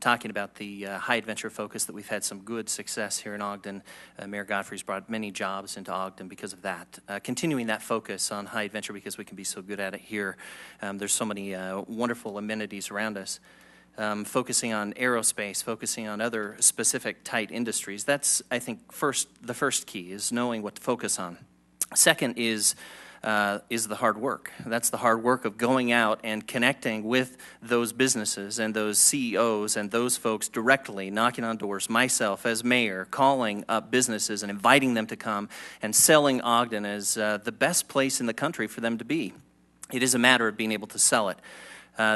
Talking about the high adventure focus that we've had some good success here in Ogden. Mayor Godfrey's brought many jobs into Ogden because of that. Continuing that focus on high adventure because we can be so good at it here. There's so many wonderful amenities around us. Focusing on aerospace, focusing on other specific tight industries. That's, I think, the first key is knowing what to focus on. Second is the hard work. That's the hard work of going out and connecting with those businesses and those CEOs and those folks directly, knocking on doors, myself as mayor, calling up businesses and inviting them to come and selling Ogden as the best place in the country for them to be. It is a matter of being able to sell it.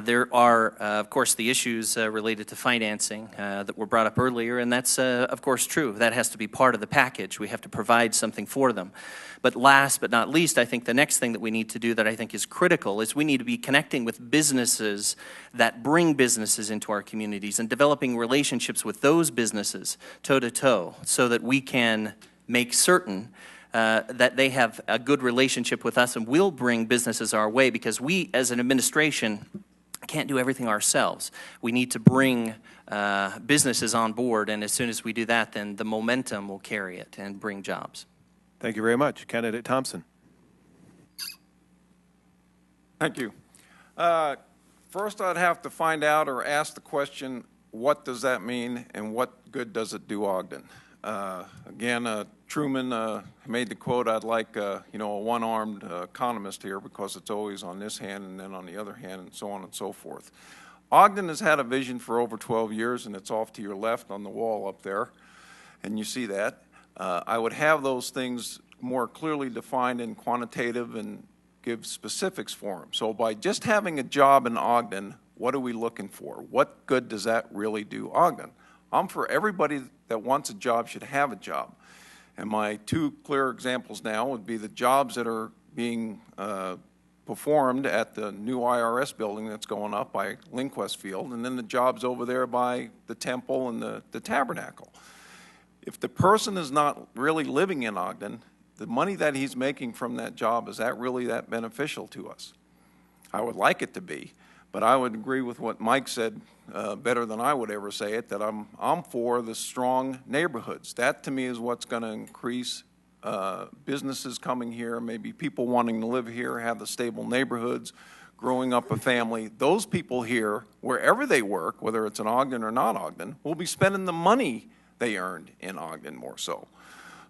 There are, of course, the issues related to financing that were brought up earlier, and that's, of course, true. That has to be part of the package. We have to provide something for them. But last but not least, I think the next thing that we need to do that I think is critical is we need to be connecting with businesses that bring businesses into our communities and developing relationships with those businesses toe-to-toe so that we can make certain that they have a good relationship with us and will bring businesses our way, because we, as an administration, can't do everything ourselves. We need to bring businesses on board, and as soon as we do that, then the momentum will carry it and bring jobs. Thank you very much. Candidate Thompson. Thank you. First, I'd have to find out or ask the question, what does that mean and what good does it do Ogden? Again, Truman made the quote, I'd like a one-armed economist here because it's always on this hand and then on the other hand and so on and so forth. Ogden has had a vision for over 12 years, and it's off to your left on the wall up there, and you see that. I would have those things more clearly defined and quantitative and give specifics for them. So by just having a job in Ogden, what are we looking for? What good does that really do Ogden? I'm for everybody that wants a job should have a job. And my two clear examples now would be the jobs that are being performed at the new IRS building that's going up by Lindquist Field, and then the jobs over there by the temple and the tabernacle. If the person is not really living in Ogden, the money that he's making from that job, is that really that beneficial to us? I would like it to be, but I would agree with what Mike said better than I would ever say it, that I'm for the strong neighborhoods. That to me is what's going to increase businesses coming here, maybe people wanting to live here, have the stable neighborhoods, growing up a family. Those people here, wherever they work, whether it's in Ogden or not Ogden, will be spending the money they earned in Ogden more so.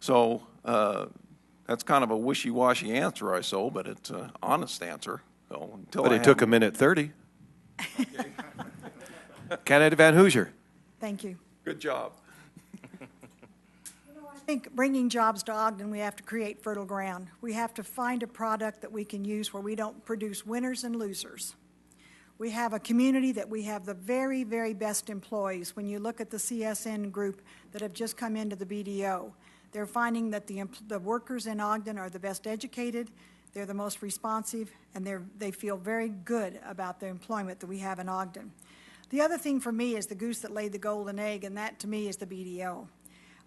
So that's kind of a wishy-washy answer, I so, but it's an honest answer. So until But it took a minute 30. Candidate Van Hoosier. Thank you. Good job. I think bringing jobs to Ogden, we have to create fertile ground. We have to find a product that we can use where we don't produce winners and losers. We have a community that we have the very, very best employees. When you look at the CSN group that have just come into the BDO, they're finding that the workers in Ogden are the best educated, they're the most responsive, and they feel very good about the employment that we have in Ogden. The other thing for me is the goose that laid the golden egg, and that to me is the BDO.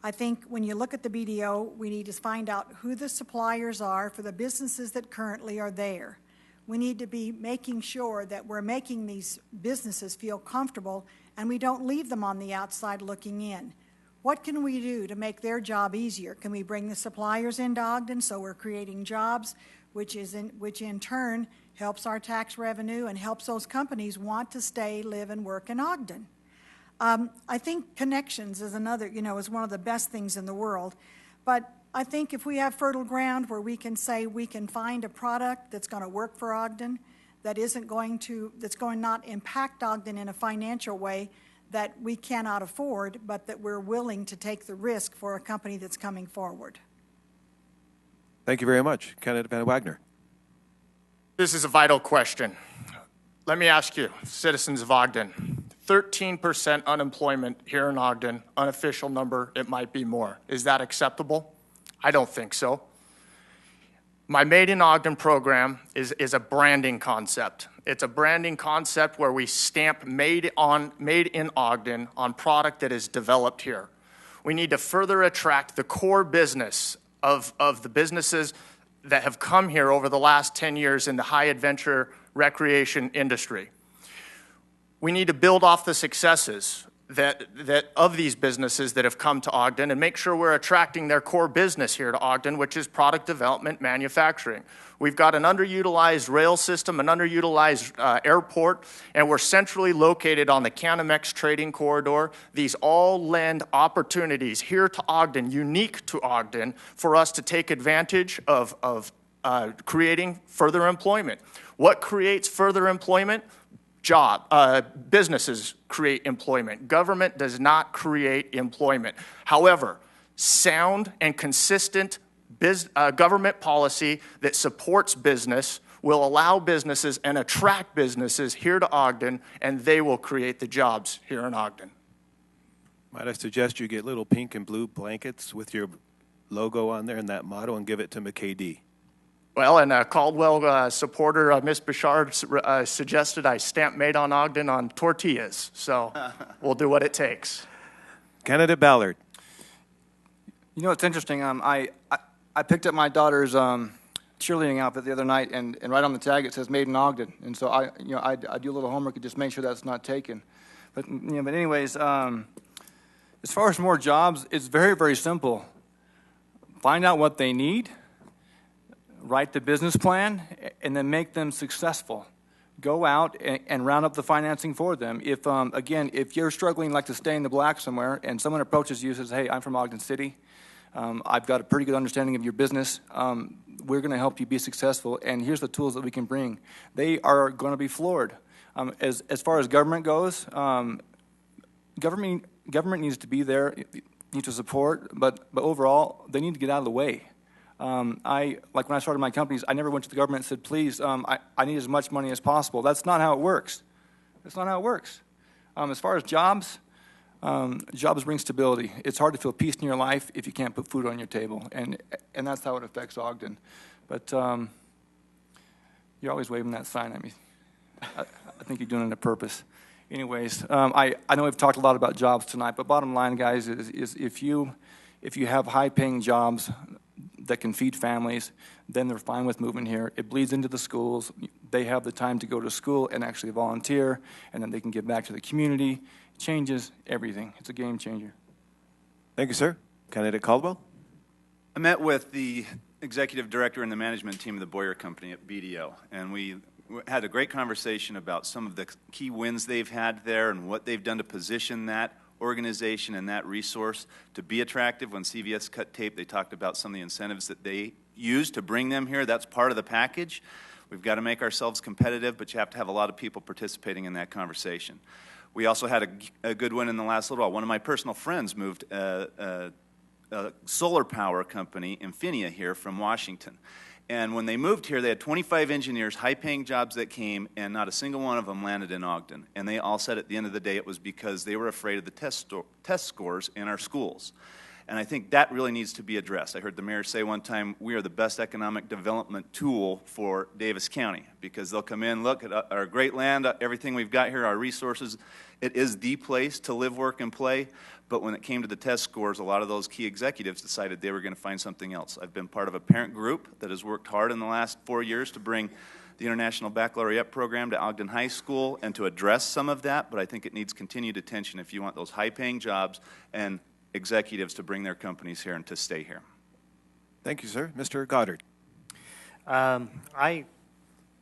I think when you look at the BDO, we need to find out who the suppliers are for the businesses that currently are there. We need to be making sure that we're making these businesses feel comfortable and we don't leave them on the outside looking in. What can we do to make their job easier? Can we bring the suppliers into Ogden so we're creating jobs, which in turn helps our tax revenue and helps those companies want to stay, live, and work in Ogden? I think connections is another, is one of the best things in the world. But I think if we have fertile ground where we can say we can find a product that's going to work for Ogden, that's going not impact Ogden in a financial way that we cannot afford, but that we're willing to take the risk for a company that's coming forward. Thank you very much. Candidate Van Wagner. This is a vital question. Let me ask you, citizens of Ogden, 13% unemployment here in Ogden, unofficial number, it might be more. Is that acceptable? I don't think so. My Made in Ogden program is a branding concept. It's a branding concept where we stamp Made in Ogden on product that is developed here. We need to further attract the core business of the businesses that have come here over the last 10 years in the high adventure recreation industry. We need to build off the successes that of these businesses that have come to Ogden and make sure we're attracting their core business here to Ogden, which is product development, manufacturing. We've got an underutilized rail system, an underutilized airport, and we're centrally located on the Canamex trading corridor. These all lend opportunities here to Ogden, unique to Ogden, for us to take advantage of creating further employment. What creates further employment? Businesses create employment. Government does not create employment. However, sound and consistent government policy that supports business will allow businesses and attract businesses here to Ogden, and they will create the jobs here in Ogden. Might I suggest you get little pink and blue blankets with your logo on there and that motto and give it to McKay-D? Well, and a Caldwell supporter, Ms. Bouchard, suggested I stamp Made on Ogden on tortillas. So we'll do what it takes. Candidate Ballard. You know, it's interesting. I picked up my daughter's cheerleading outfit the other night, and right on the tag it says "Made in Ogden," and so I do a little homework and just make sure that's not taken. But anyways, as far as more jobs, it's very, very simple. Find out what they need, write the business plan, and then make them successful. Go out and round up the financing for them. If again, if you're struggling like to stay in the black somewhere, and someone approaches you and says, "Hey, I'm from Ogden City. I've got a pretty good understanding of your business. We're going to help you be successful, and here's the tools that we can bring." They are going to be floored. As far as government goes, government needs to be there, needs to support, but overall, they need to get out of the way. Like when I started my companies, I never went to the government and said, "Please, I need as much money as possible." That's not how it works. That's not how it works. As far as jobs, jobs bring stability. It's hard to feel peace in your life if you can't put food on your table, and that's how it affects Ogden. But you're always waving that sign at me. I think you're doing it on purpose. Anyways, I know we've talked a lot about jobs tonight, but bottom line, guys, is if you have high-paying jobs that can feed families, then they're fine with moving here. It bleeds into the schools. They have the time to go to school and actually volunteer, and then they can give back to the community. It changes everything. It's a game changer. Thank you, sir. Candidate Caldwell? I met with the executive director and the management team of the Boyer Company at BDO, and we had a great conversation about some of the key wins they've had there and what they've done to position that organization and that resource to be attractive. When CVS cut tape, they talked about some of the incentives that they use to bring them here. That's part of the package. We've got to make ourselves competitive, but you have to have a lot of people participating in that conversation. We also had a good win in the last little while. One of my personal friends moved a solar power company, Infinia, here from Washington. And when they moved here, they had 25 engineers, high-paying jobs that came, and not a single one of them landed in Ogden. And they all said at the end of the day it was because they were afraid of the test scores in our schools. And I think that really needs to be addressed. I heard the mayor say one time, we are the best economic development tool for Davis County, because they'll come in, look at our great land, everything we've got here, our resources. It is the place to live, work, and play. But when it came to the test scores, a lot of those key executives decided they were going to find something else. I've been part of a parent group that has worked hard in the last 4 years to bring the International Baccalaureate program to Ogden High School and to address some of that, but I think it needs continued attention if you want those high-paying jobs and executives to bring their companies here and to stay here. Thank you, sir. Mr. Goddard. I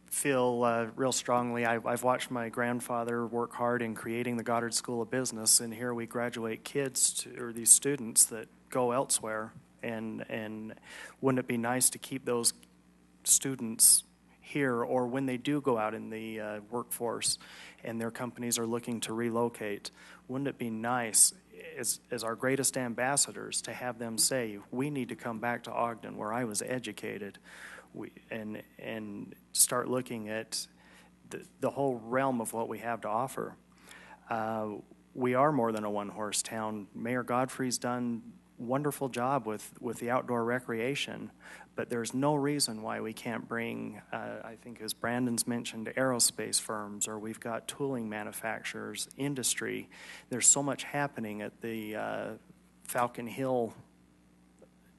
feel real strongly. I've watched my grandfather work hard in creating the Goddard School of Business, and here we graduate kids or these students that go elsewhere. And wouldn't it be nice to keep those students here, or when they do go out in the workforce and their companies are looking to relocate, wouldn't it be nice as our greatest ambassadors to have them say, we need to come back to Ogden where I was educated, and start looking at the whole realm of what we have to offer. We are more than a one-horse town. Mayor Godfrey's done a wonderful job with the outdoor recreation, but there's no reason why we can't bring, I think as Brandon's mentioned, aerospace firms, or we've got tooling manufacturers, industry. There's so much happening at the Falcon Hill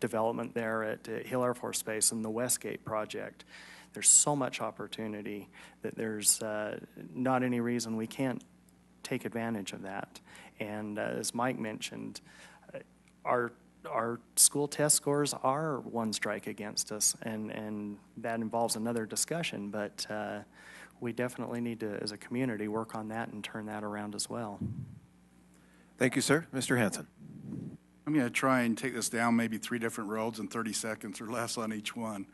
development there at Hill Air Force Base and the Westgate project. There's so much opportunity that there's not any reason we can't take advantage of that. And as Mike mentioned, our school test scores are one strike against us, and that involves another discussion, but we definitely need to, as a community, work on that and turn that around as well. Thank you, sir. Mr. Hanson. I'm going to try and take this down maybe 3 different roads in 30 seconds or less on each one.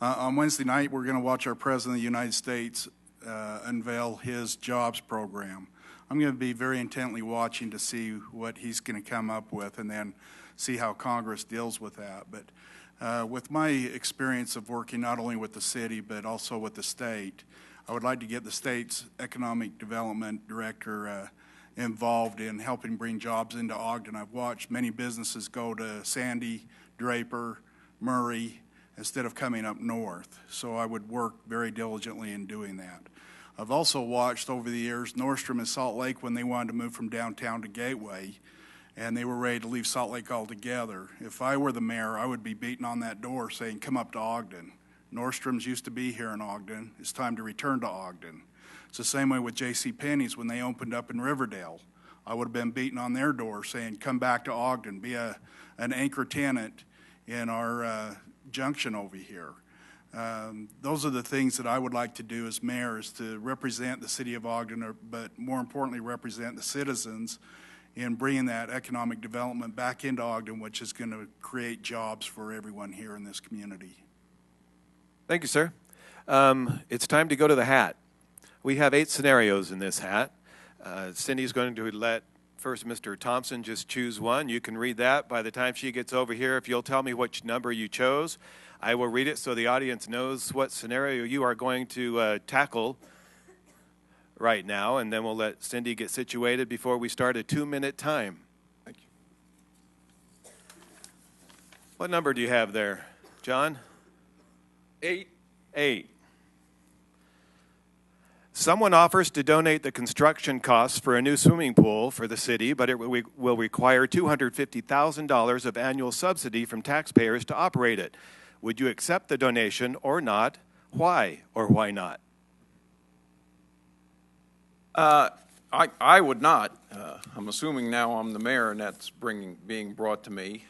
On Wednesday night, we're going to watch our President of the United States unveil his jobs program. I'm going to be very intently watching to see what he's going to come up with and then see how Congress deals with that. But with my experience of working not only with the city but also with the state, I would like to get the state's economic development director involved in helping bring jobs into Ogden. I've watched many businesses go to Sandy, Draper, Murray, instead of coming up north. So I would work very diligently in doing that. I've also watched over the years Nordstrom and Salt Lake when they wanted to move from downtown to Gateway, and they were ready to leave Salt Lake altogether. If I were the mayor, I would be beating on that door saying, come up to Ogden. Nordstrom's used to be here in Ogden. It's time to return to Ogden. It's the same way with J.C. Penney's when they opened up in Riverdale. I would have been beating on their door saying, come back to Ogden, be an anchor tenant in our junction over here. Those are the things that I would like to do as mayor, is to represent the city of Ogden, but more importantly, represent the citizens in bringing that economic development back into Ogden, which is going to create jobs for everyone here in this community. Thank you, sir. It's time to go to the hat. We have 8 scenarios in this hat. Cindy's going to let first Mr. Thompson just choose one. You can read that. By the time she gets over here, if you'll tell me which number you chose, I will read it so the audience knows what scenario you are going to tackle right now, and then we'll let Cindy get situated before we start a 2-minute time. Thank you. What number do you have there, John? 8. 8. Someone offers to donate the construction costs for a new swimming pool for the city, but it will require $250,000 of annual subsidy from taxpayers to operate it. Would you accept the donation or not? Why or why not? I would not. I'm assuming now I'm the mayor and that's being brought to me.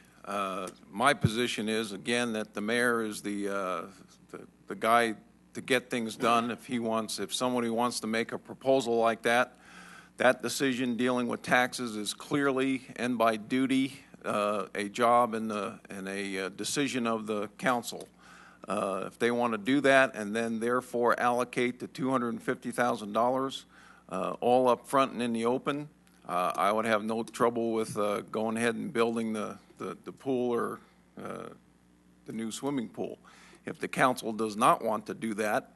My position is, again, that the mayor is the guy to get things done. If somebody wants to make a proposal like that, that decision dealing with taxes is clearly and by duty a job and a decision of the council. If they want to do that and then therefore allocate the $250,000 all up front and in the open, I would have no trouble with going ahead and building the pool or the new swimming pool. If the council does not want to do that,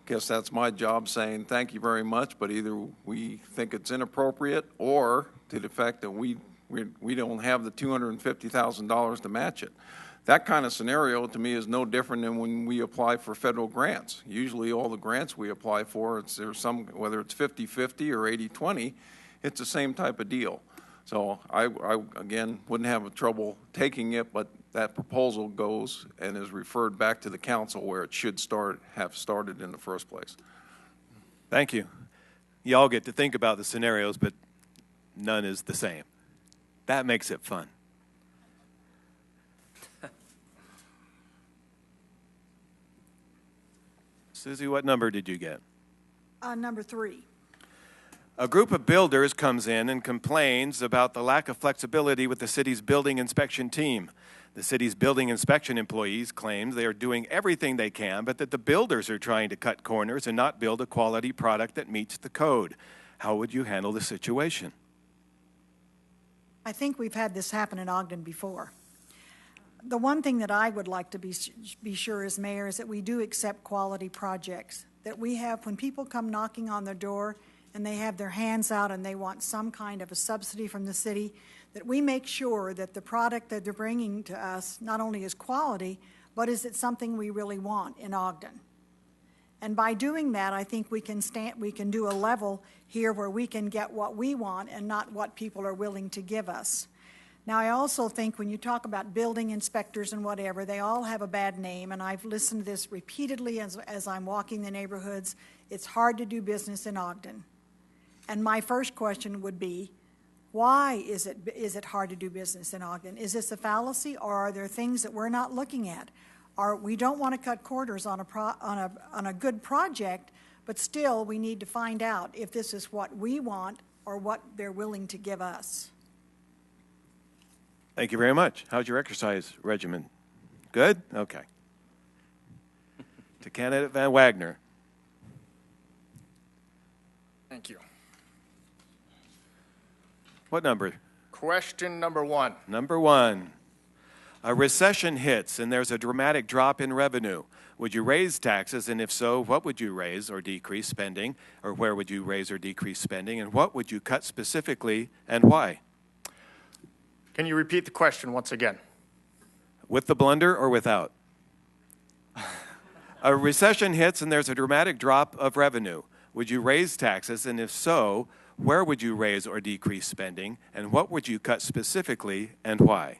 guess that's my job saying thank you very much, but either we think it's inappropriate or to the fact that we don't have the $250,000 to match it. That kind of scenario to me is no different than when we apply for federal grants. Usually all the grants we apply for, whether it's 50-50 or 80-20, it's the same type of deal. So I again, wouldn't have trouble taking it, but that proposal goes and is referred back to the council where it should have started in the first place. Thank you. You all get to think about the scenarios, but none is the same. That makes it fun. Susie, what number did you get? Number 3. A group of builders comes in and complains about the lack of flexibility with the city's building inspection team. The city's building inspection employees claim they are doing everything they can, but that the builders are trying to cut corners and not build a quality product that meets the code. How would you handle the situation? I think we've had this happen in Ogden before. The one thing that I would like to be sure as mayor is that we do accept quality projects, that we have, when people come knocking on their door and they have their hands out and they want some kind of a subsidy from the city, that we make sure that the product that they're bringing to us not only is quality, but is it something we really want in Ogden. And by doing that, I think we can do a level here where we can get what we want and not what people are willing to give us. Now, I also think when you talk about building inspectors and whatever, they all have a bad name, and I've listened to this repeatedly as I'm walking the neighborhoods. It's hard to do business in Ogden. And my first question would be, why is it hard to do business in Ogden? Is this a fallacy, or are there things that we're not looking at? We don't want to cut corners on a good project, but still we need to find out if this is what we want or what they're willing to give us. Thank you very much. How's your exercise regimen? Good? Okay. To candidate Van Wagner. Thank you. What number? Question number 1. Number 1. A recession hits and there's a dramatic drop in revenue. Would you raise taxes, and if so, what would you raise or decrease spending, or where would you raise or decrease spending, and what would you cut specifically and why? Can you repeat the question once again? With the blunder or without? A recession hits and there's a dramatic drop of revenue. Would you raise taxes, and if so, where would you raise or decrease spending, and what would you cut specifically and why?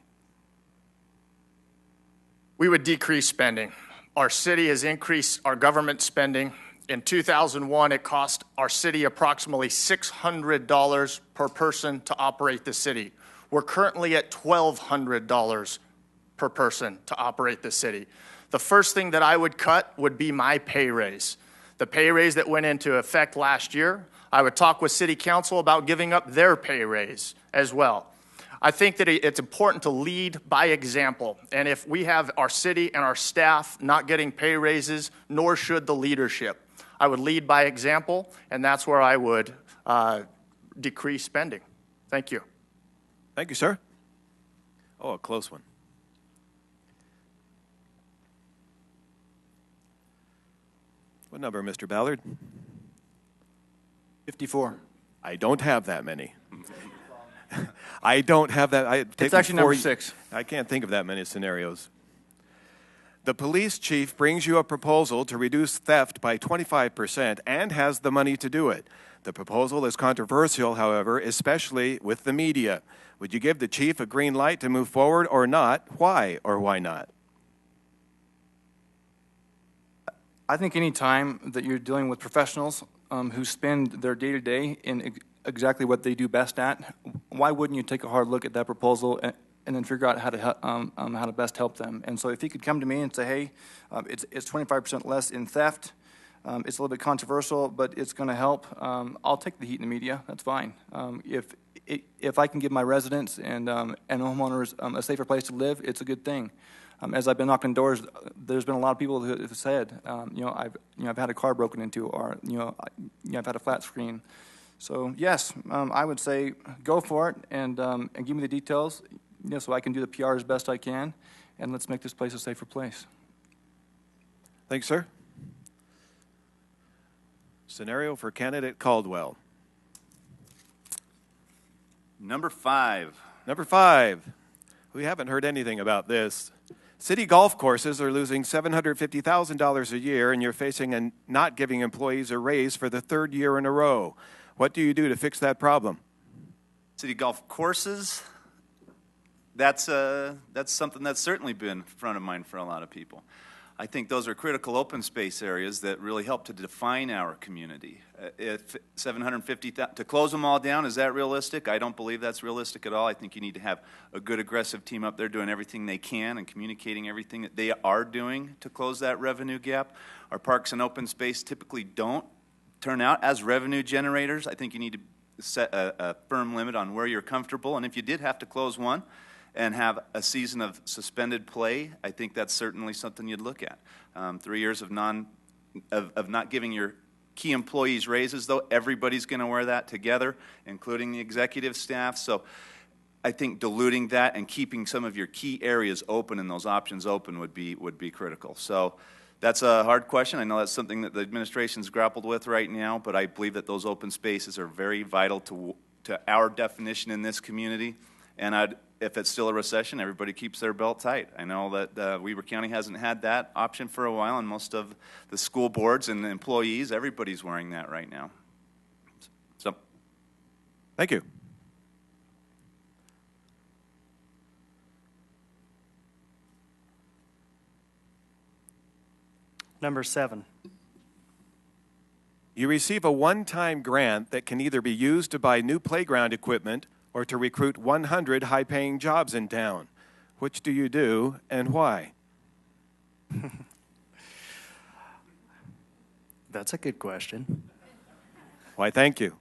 We would decrease spending. our city has increased our government spending. In 2001, it cost our city approximately $600 per person to operate the city. We're currently at $1,200 per person to operate the city. The first thing that I would cut would be my pay raise. The pay raise that went into effect last year, I would talk with City Council about giving up their pay raise as well. I think that it's important to lead by example, and if we have our city and our staff not getting pay raises, nor should the leadership. I would lead by example, and that's where I would decrease spending. Thank you. Thank you, sir. Oh, a close one. What number, Mr. Ballard? 54. I don't have that many. I don't have that. It's actually number 6. I can't think of that many scenarios. The police chief brings you a proposal to reduce theft by 25% and has the money to do it. The proposal is controversial, however, especially with the media. Would you give the chief a green light to move forward or not? Why or why not? I think any time that you're dealing with professionals who spend their day-to-day in exactly what they do best at, why wouldn't you take a hard look at that proposal and then figure out how to best help them? And so if he could come to me and say, hey, it's 25% less in theft, it's a little bit controversial, but it's going to help, I'll take the heat in the media. That's fine. If I can give my residents and homeowners a safer place to live, it's a good thing. As I've been knocking doors, there's been a lot of people who have said, I've had a car broken into, or I've had a flat screen. So yes, I would say go for it and give me the details, so I can do the PR as best I can, and let's make this place a safer place. Thanks, sir. Scenario for candidate Caldwell. Number 5. Number 5. We haven't heard anything about this. City golf courses are losing $750,000 a year, and you're facing and not giving employees a raise for the 3rd year in a row. What do you do to fix that problem? City golf courses, that's something that's certainly been front of mind for a lot of people. I think those are critical open space areas that really help to define our community. If 750,000 to close them all down, is that realistic? I don't believe that's realistic at all. I think you need to have a good aggressive team up there doing everything they can and communicating everything that they are doing to close that revenue gap. Our parks and open space typically don't turn out as revenue generators. I think you need to set a firm limit on where you're comfortable, and if you did have to close one and have a season of suspended play, I think that's certainly something you'd look at. 3 years of not giving your key employees raises, though, everybody's going to wear that together, including the executive staff. So I think diluting that and keeping some of your key areas open and those options open would be critical. So that's a hard question. I know that's something that the administration's grappled with right now, but I believe that those open spaces are very vital to our definition in this community. And if it's still a recession, everybody keeps their belt tight. I know that Weber County hasn't had that option for a while, and most of the school boards and the employees, everybody's wearing that right now. So, thank you. Number 7. You receive a one-time grant that can either be used to buy new playground equipment or to recruit 100 high-paying jobs in town. Which do you do and why? That's a good question. Why, thank you.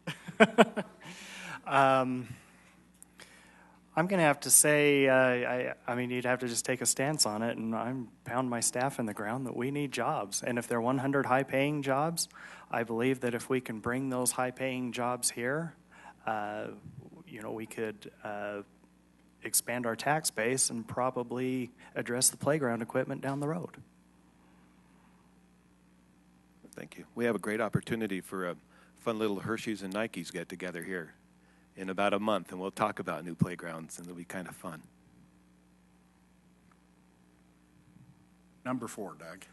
I'm going to have to say, I mean, you'd have to just take a stance on it, and I'm pound my staff in the ground that we need jobs. And if they're 100 high-paying jobs, I believe that if we can bring those high-paying jobs here, we could expand our tax base and probably address the playground equipment down the road. Thank you. We have a great opportunity for a fun little Hershey's and Nikes get-together here in about a month, and we'll talk about new playgrounds, and it'll be kind of fun. Number 4, Doug.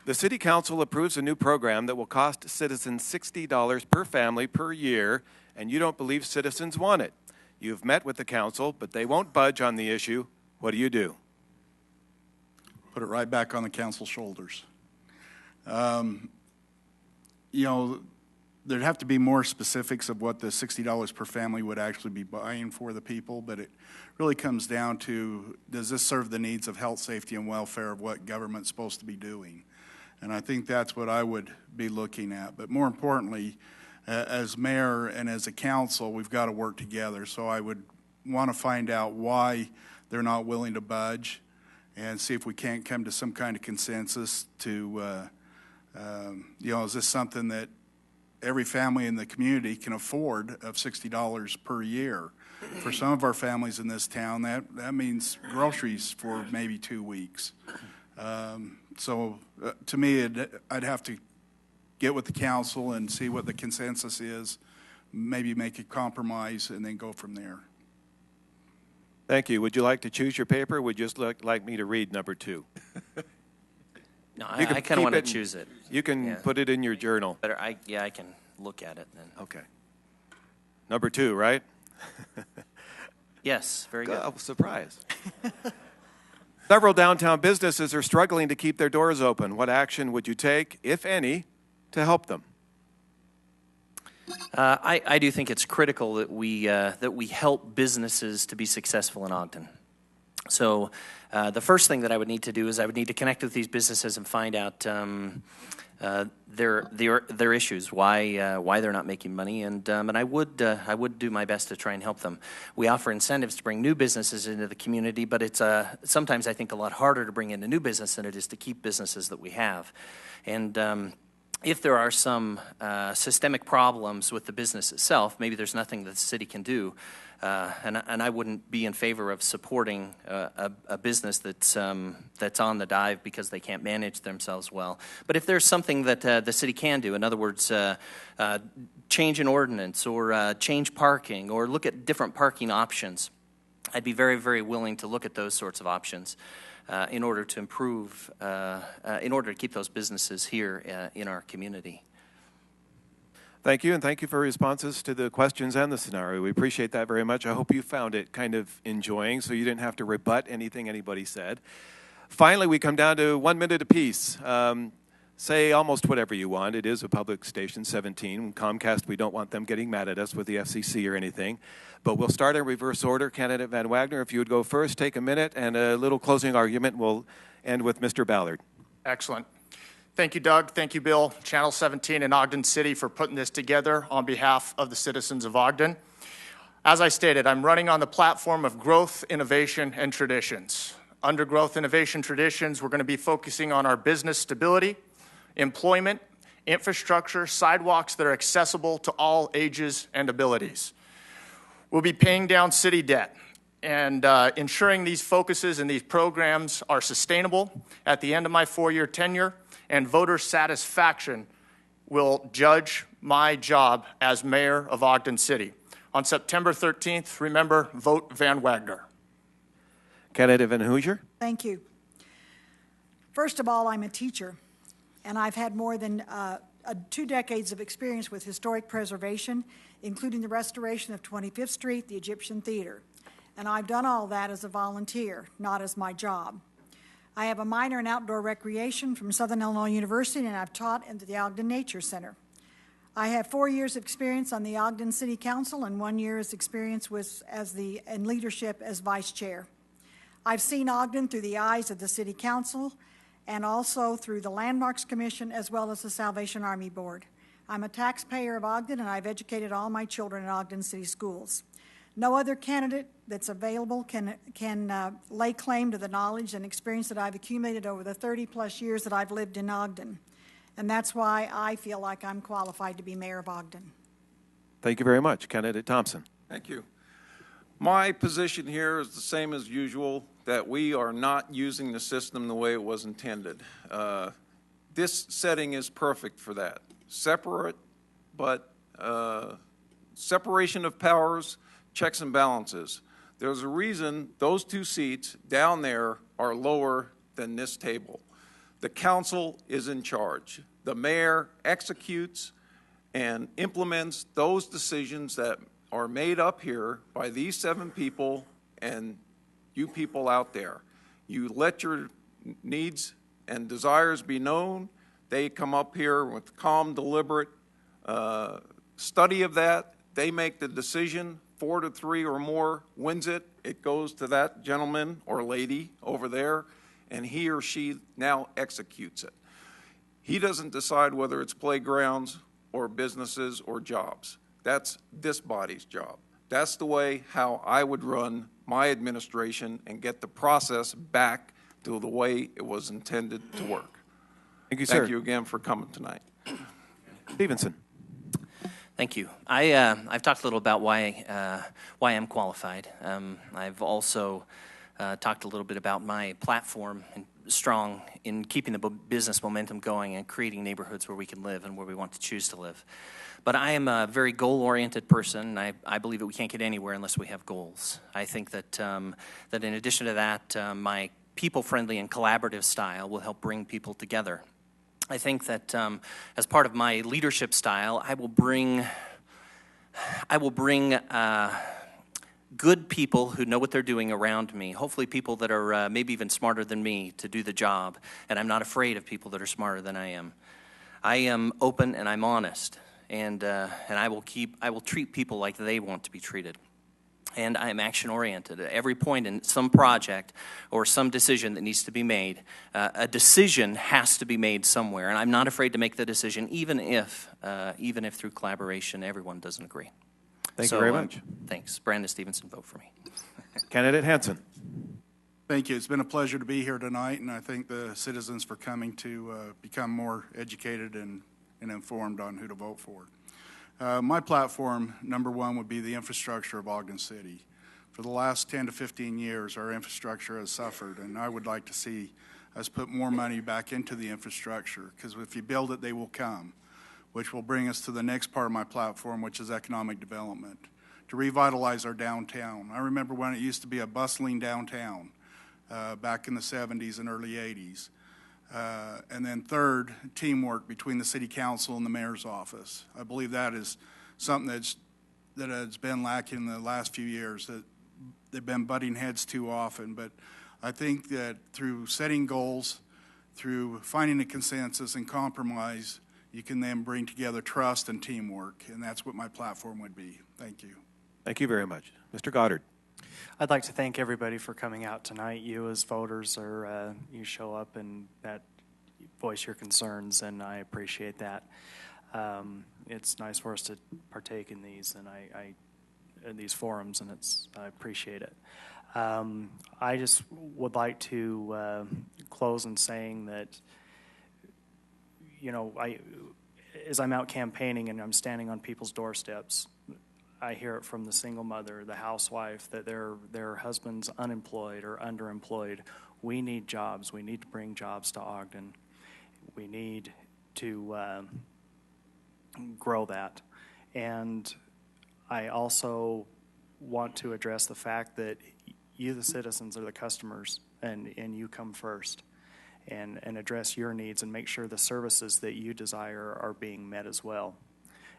The City Council approves a new program that will cost citizens $60 per family per year, and you don't believe citizens want it. You've met with the council, but they won't budge on the issue. What do you do? put it right back on the council's shoulders. You know, there'd have to be more specifics of what the $60 per family would actually be buying for the people, but it really comes down to, does this serve the needs of health, safety, and welfare of what government's supposed to be doing? And I think that's what I would be looking at. But more importantly, as mayor and as a council, we've got to work together. So I would want to find out why they're not willing to budge and see if we can't come to some kind of consensus to, you know, is this something that every family in the community can afford of $60 per year? For some of our families in this town, that means groceries for maybe 2 weeks. So to me, I'd have to get with the council and see what the consensus is, maybe make a compromise, and then go from there. Thank you. Would you like to choose your paper, or would you just like me to read number 2? No, I kind of want to choose it. You can put it in your journal. Better, I can look at it then. Okay. Number 2, right? Yes, very good. Oh, surprise. Several downtown businesses are struggling to keep their doors open. What action would you take, if any, to help them? I do think it's critical that we help businesses to be successful in Ogden. So the first thing that I would need to do is I would need to connect with these businesses and find out their issues, why they're not making money, and I would do my best to try and help them. We offer incentives to bring new businesses into the community, but it's sometimes I think a lot harder to bring in a new business than it is to keep businesses that we have, and. If there are some systemic problems with the business itself, maybe there's nothing that the city can do, and I wouldn't be in favor of supporting a business that's on the dive because they can't manage themselves well. But if there's something that the city can do, in other words, change an ordinance or change parking or look at different parking options, I'd be very, very willing to look at those sorts of options. In order to improve, in order to keep those businesses here in our community. Thank you, and thank you for responses to the questions and the scenario. We appreciate that very much. I hope you found it kind of enjoying, so you didn't have to rebut anything anybody said. Finally, we come down to 1 minute apiece. Say almost whatever you want. It is a public station, 17. Comcast, we don't want them getting mad at us with the FCC or anything. But we'll start in reverse order. Candidate Van Wagner, if you would go first, take a minute, and a little closing argument. We'll end with Mr. Ballard. Excellent. Thank you, Doug. Thank you, Bill, Channel 17 and Ogden City for putting this together on behalf of the citizens of Ogden. As I stated, I'm running on the platform of growth, innovation, and traditions. Under growth, innovation, traditions, we're going to be focusing on our business stability, employment, infrastructure, sidewalks that are accessible to all ages and abilities. We'll be paying down city debt and ensuring these focuses and these programs are sustainable at the end of my 4-year tenure, and voter satisfaction will judge my job as mayor of Ogden City. On September 13th, remember, vote Van Wagner. Candidate Van Hoosier. Thank you. First of all, I'm a teacher, and I've had more than 2 decades of experience with historic preservation, including the restoration of 25th Street, the Egyptian Theater. And I've done all that as a volunteer, not as my job. I have a minor in outdoor recreation from Southern Illinois University, and I've taught at the Ogden Nature Center. I have 4 years' experience on the Ogden City Council and 1 year's experience in leadership as vice chair. I've seen Ogden through the eyes of the City Council and also through the Landmarks Commission as well as the Salvation Army Board. I'm a taxpayer of Ogden, and I've educated all my children in Ogden City schools. No other candidate that's available can lay claim to the knowledge and experience that I've accumulated over the 30-plus years that I've lived in Ogden. And that's why I feel like I'm qualified to be mayor of Ogden. Thank you very much. Candidate Thompson. Thank you. My position here is the same as usual, that we are not using the system the way it was intended. This setting is perfect for that. Separate, but separation of powers, checks and balances. There's a reason those 2 seats down there are lower than this table. The council is in charge. The mayor executes and implements those decisions that are made up here by these 7 people and you people out there. You let your needs and desires be known. They come up here with calm, deliberate study of that. They make the decision. 4 to 3 or more wins it. It goes to that gentleman or lady over there, and he or she now executes it. He doesn't decide whether it's playgrounds or businesses or jobs. That's this body's job. That's the way how I would run my administration and get the process back to the way it was intended to work. Thank you, sir. Thank you again for coming tonight. Stevenson. Thank you. I've talked a little about why I'm qualified. I've also talked a little bit about my platform and strong in keeping the business momentum going and creating neighborhoods where we can live and where we want to choose to live. But I am a very goal-oriented person. I believe that we can't get anywhere unless we have goals. I think that that in addition to that, my people-friendly and collaborative style will help bring people together. I think that as part of my leadership style, I will bring good people who know what they're doing around me, hopefully people that are maybe even smarter than me to do the job, and I'm not afraid of people that are smarter than I am. I am open and I'm honest, and I will treat people like they want to be treated. And I am action-oriented. At every point in some project or some decision that needs to be made, a decision has to be made somewhere, and I'm not afraid to make the decision, even if through collaboration everyone doesn't agree. Thank you very much. Thanks. Brandon Stevenson, vote for me. Candidate Hansen. Thank you. It's been a pleasure to be here tonight, and I thank the citizens for coming to become more educated and informed on who to vote for. My platform, number one, would be the infrastructure of Ogden City. For the last 10 to 15 years, our infrastructure has suffered, and I would like to see us put more money back into the infrastructure, because if you build it, they will come, which will bring us to the next part of my platform, which is economic development, to revitalize our downtown. I remember when it used to be a bustling downtown back in the 70s and early 80s. And then third, teamwork between the city council and the mayor's office. I believe that is something that has been lacking in the last few years, that they've been butting heads too often. But I think that through setting goals, through finding a consensus and compromise, you can then bring together trust and teamwork, and that's what my platform would be. Thank you. Thank you very much. Mr. Goddard. I'd like to thank everybody for coming out tonight. You as voters you show up and that voice your concerns, and I appreciate that. It's nice for us to partake in these, and in these forums, and I appreciate it. I just would like to close in saying that, you know, as I'm out campaigning and I'm standing on people's doorsteps, I hear it from the single mother, the housewife, that their husband's unemployed or underemployed. We need jobs. We need to bring jobs to Ogden. We need to grow that. And I also want to address the fact that you, the citizens, are the customers, and you come first, and address your needs and make sure the services that you desire are being met as well.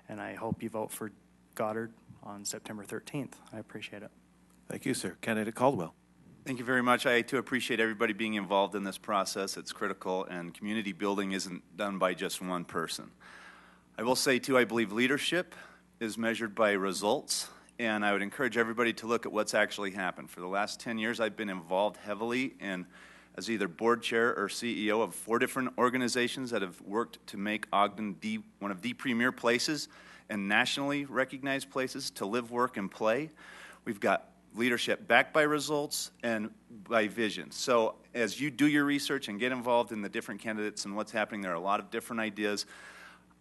And I hope you vote for Goddard on September 13th. I appreciate it. Thank you, sir. Candidate Caldwell. Thank you very much. I, too, appreciate everybody being involved in this process. It's critical, and community building isn't done by just one person. I will say, too, I believe leadership is measured by results, and I would encourage everybody to look at what's actually happened. For the last 10 years, I've been involved heavily as either board chair or CEO of 4 different organizations that have worked to make Ogden one of the premier places and nationally recognized places to live, work, and play. We've got leadership backed by results and by vision. So as you do your research and get involved in the different candidates and what's happening, there are a lot of different ideas.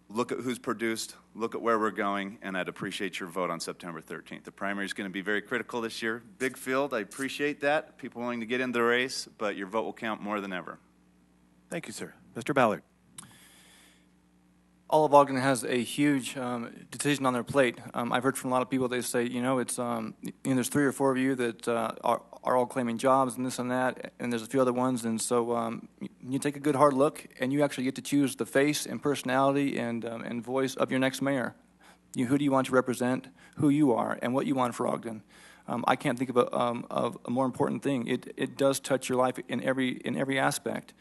Look at who's produced, look at where we're going, and I'd appreciate your vote on September 13th. The primary is going to be very critical this year. Big field, I appreciate that. People willing to get in the race, but your vote will count more than ever. Thank you, sir. Mr. Ballard. All of Ogden has a huge decision on their plate. I've heard from a lot of people, they say, you know, it's there's 3 or 4 of you that are all claiming jobs and this and that, and there's a few other ones, and so you take a good hard look, and you actually get to choose the face and personality and voice of your next mayor. Who do you want to represent, who you are, and what you want for Ogden. I can't think of a more important thing. It does touch your life in every aspect.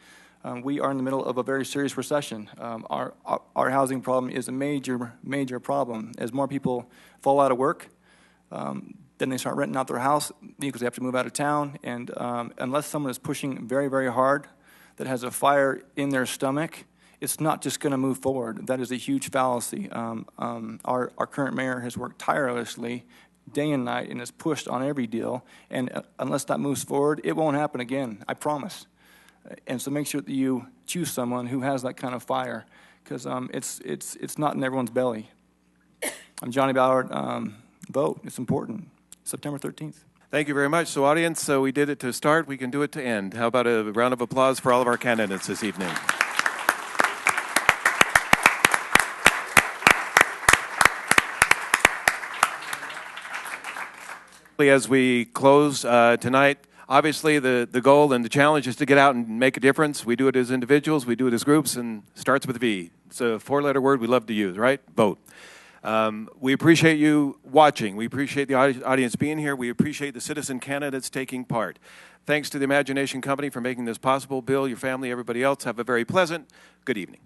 We are in the middle of a very serious recession. Our housing problem is a major problem. As more people fall out of work, then they start renting out their house because they have to move out of town. And unless someone is pushing very, very hard, that has a fire in their stomach, it's not just going to move forward. That is a huge fallacy. Our current mayor has worked tirelessly day and night and has pushed on every deal. And unless that moves forward, it won't happen again, I promise. And so make sure that you choose someone who has that kind of fire, because it's not in everyone's belly. I'm Johnny Ballard. Vote. It's important. September 13th. Thank you very much. So, audience, we did it to start. We can do it to end. How about a round of applause for all of our candidates this evening? As we close tonight, obviously the goal and the challenge is to get out and make a difference. We do it as individuals, we do it as groups, and it starts with V. It's a four-letter word we love to use, right? Vote. We appreciate you watching. We appreciate the audience being here. We appreciate the citizen candidates taking part. Thanks to the Imagination Company for making this possible. Bill, your family, everybody else, have a very pleasant good evening.